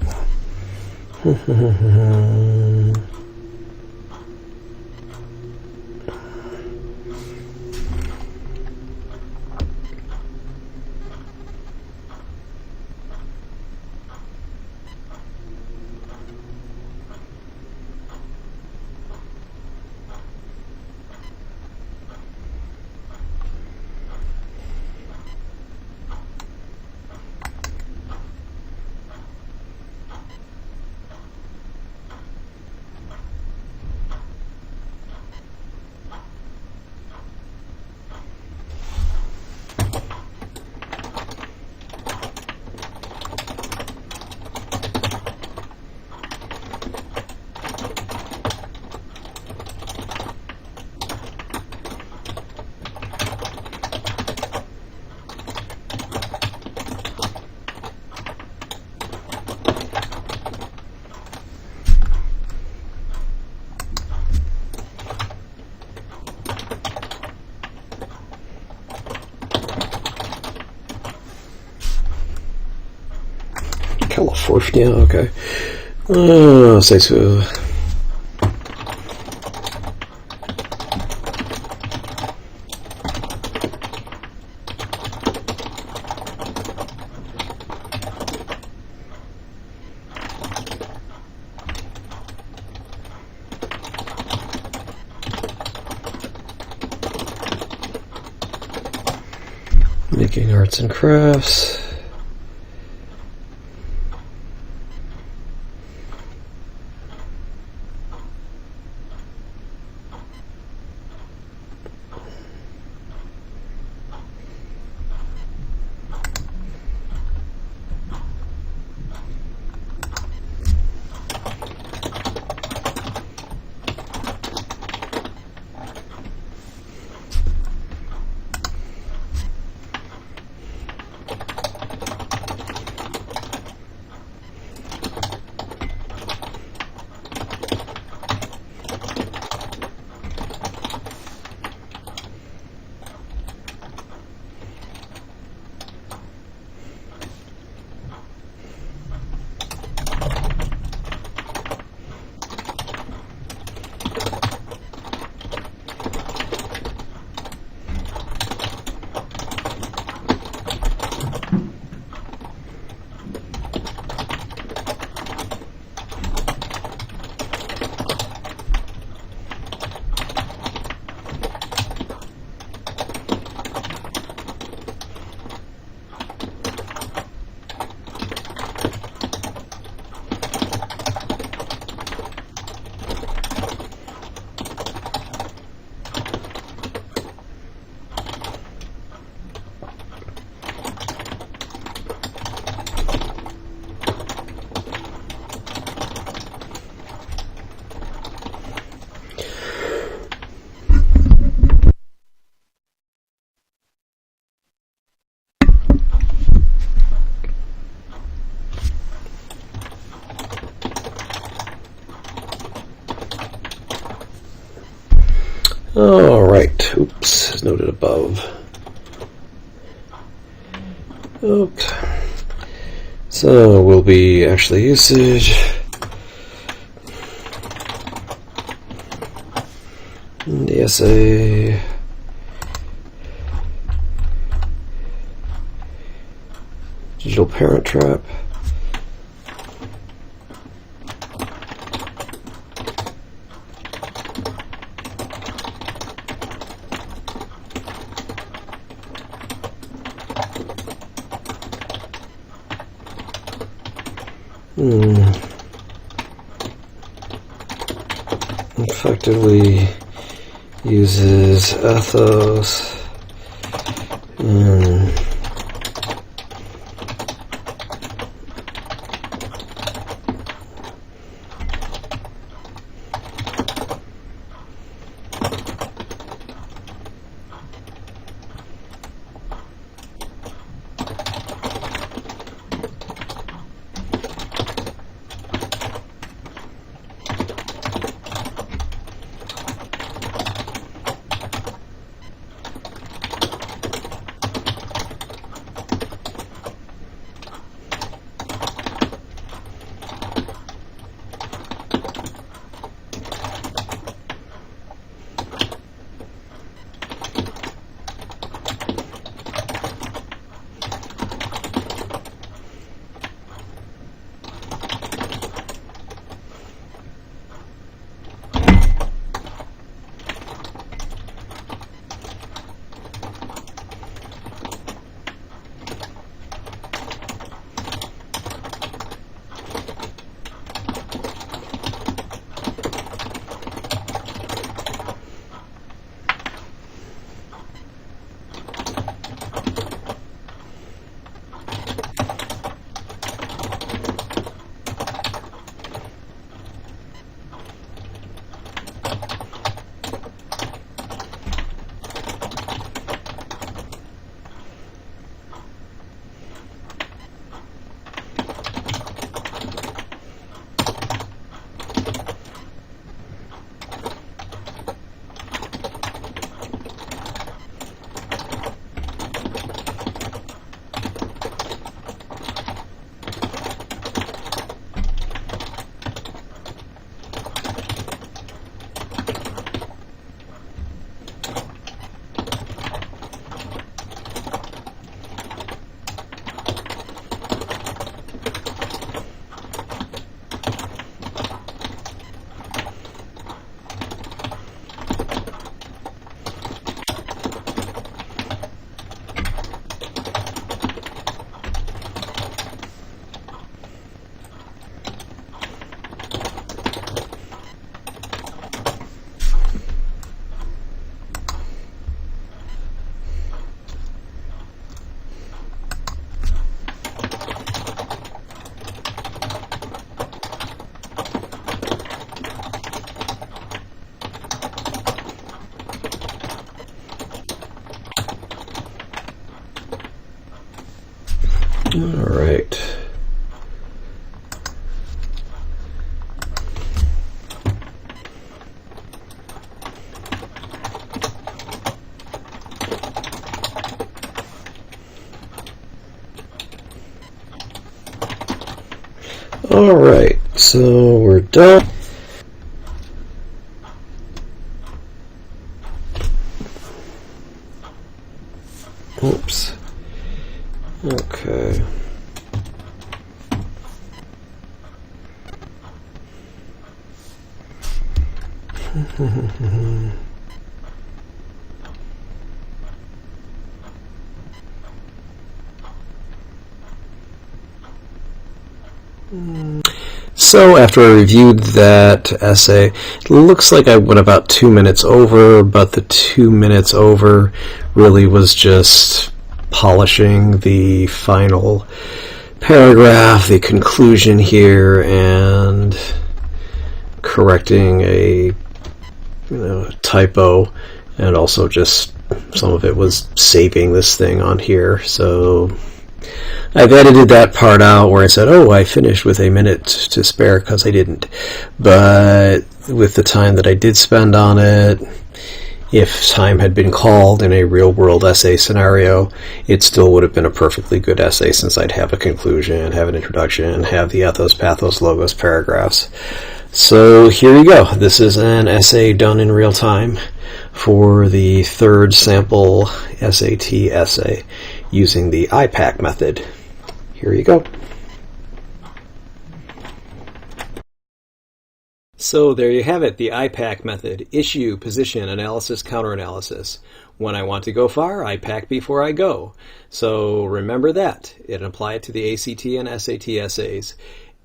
California, okay. Say so. Making arts and crafts. Alright, oops, as noted above. Oops. So will be actually usage. And the essay. Digital parent trap. Effectively uses ethos and Alright. Alright, so we're done. Oops. Okay. So after I reviewed that essay, it looks like I went about 2 minutes over, but the 2 minutes over really was just polishing the final paragraph, the conclusion here, and correcting a typo, and also just some of it was saving this thing on here. So I've edited that part out where I said, oh, I finished with a minute to spare, because I didn't. But with the time that I did spend on it, if time had been called in a real-world essay scenario, it still would have been a perfectly good essay, since I'd have a conclusion, have an introduction, have the ethos, pathos, logos, paragraphs. So here you go. This is an essay done in real time for the third sample SAT essay using the IPAC method. Here you go. So there you have it, the IPAC method: issue, position, analysis, counteranalysis. When I want to go far, I pack before I go. So remember that. It apply it to the ACT and SAT essays.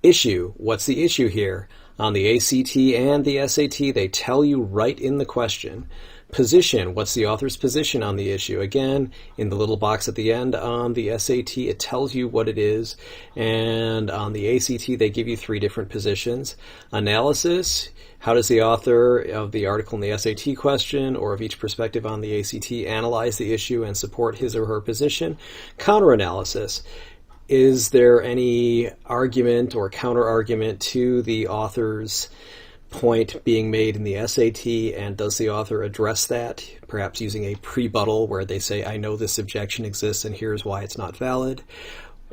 Issue, what's the issue here? On the ACT and the SAT, they tell you right in the question. Position, what's the author's position on the issue? Again, in the little box at the end on the SAT, it tells you what it is. And on the ACT, they give you 3 different positions. Analysis, how does the author of the article in the SAT question or of each perspective on the ACT analyze the issue and support his or her position? Counteranalysis, is there any argument or counter-argument to the author's point being made in the SAT, and does the author address that, perhaps using a prebuttal where they say, I know this objection exists and here's why it's not valid?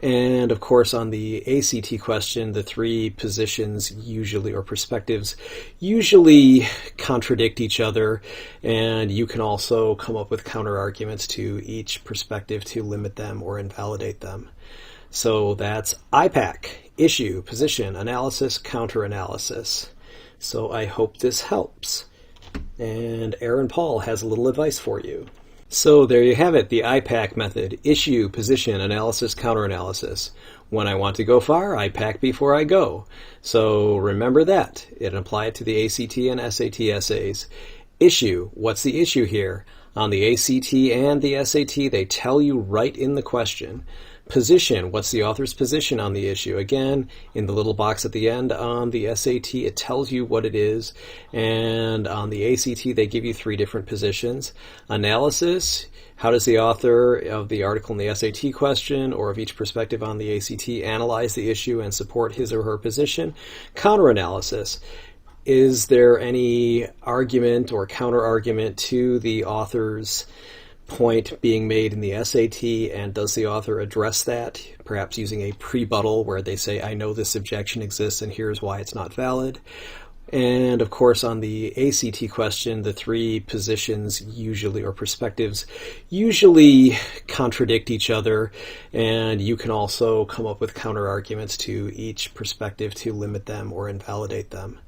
And of course, on the ACT question, the 3 positions usually, or perspectives, usually contradict each other, and you can also come up with counter-arguments to each perspective to limit them or invalidate them. So that's IPAC, issue, position, analysis, counter-analysis. So I hope this helps. And Aaron Paul has a little advice for you. So there you have it, the IPAC method: issue, position, analysis, counteranalysis. When I want to go far, I pack before I go. So remember that. It apply it to the ACT and SAT essays. Issue, what's the issue here? On the ACT and the SAT, they tell you right in the question. Position, what's the author's position on the issue? Again, in the little box at the end on the SAT, it tells you what it is. And on the ACT, they give you 3 different positions. Analysis, how does the author of the article in the SAT question or of each perspective on the ACT analyze the issue and support his or her position? Counteranalysis, is there any argument or counter-argument to the author's point being made in the SAT, and does the author address that, perhaps using a prebuttal where they say, I know this objection exists and here's why it's not valid? And of course, on the ACT question, the 3 positions usually, or perspectives, usually contradict each other, and you can also come up with counter-arguments to each perspective to limit them or invalidate them.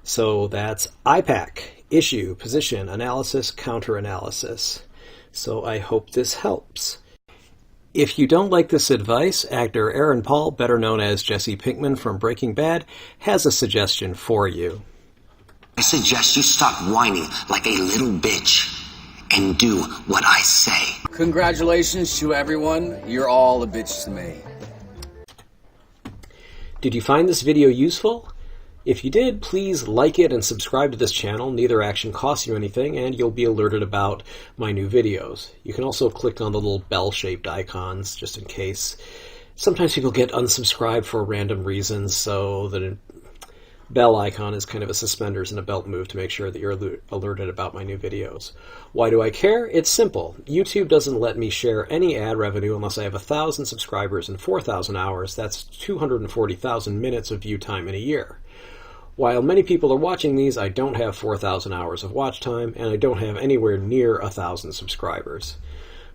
So that's IPAC, issue, position, analysis, counter-analysis. So I hope this helps. If you don't like this advice, actor Aaron Paul, better known as Jesse Pinkman from Breaking Bad, has a suggestion for you. I suggest you stop whining like a little bitch and do what I say. Congratulations to everyone. You're all a bitch to me. Did you find this video useful? If you did, please like it and subscribe to this channel. Neither action costs you anything, and you'll be alerted about my new videos. You can also click on the little bell-shaped icons, just in case. Sometimes people get unsubscribed for random reasons, so the bell icon is kind of a suspenders and a belt move to make sure that you're alerted about my new videos. Why do I care? It's simple. YouTube doesn't let me share any ad revenue unless I have 1,000 subscribers and 4,000 hours. That's 240,000 minutes of view time in a year. While many people are watching these, I don't have 4,000 hours of watch time, and I don't have anywhere near 1,000 subscribers.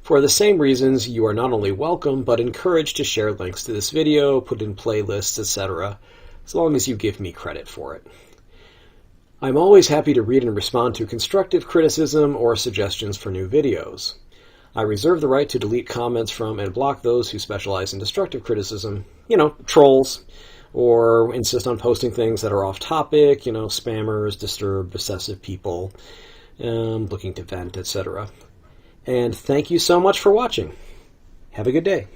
For the same reasons, you are not only welcome, but encouraged to share links to this video, put in playlists, etc., as long as you give me credit for it. I'm always happy to read and respond to constructive criticism or suggestions for new videos. I reserve the right to delete comments from and block those who specialize in destructive criticism, trolls, or insist on posting things that are off topic, spammers, disturbed, obsessive people, looking to vent, etc. And thank you so much for watching. Have a good day.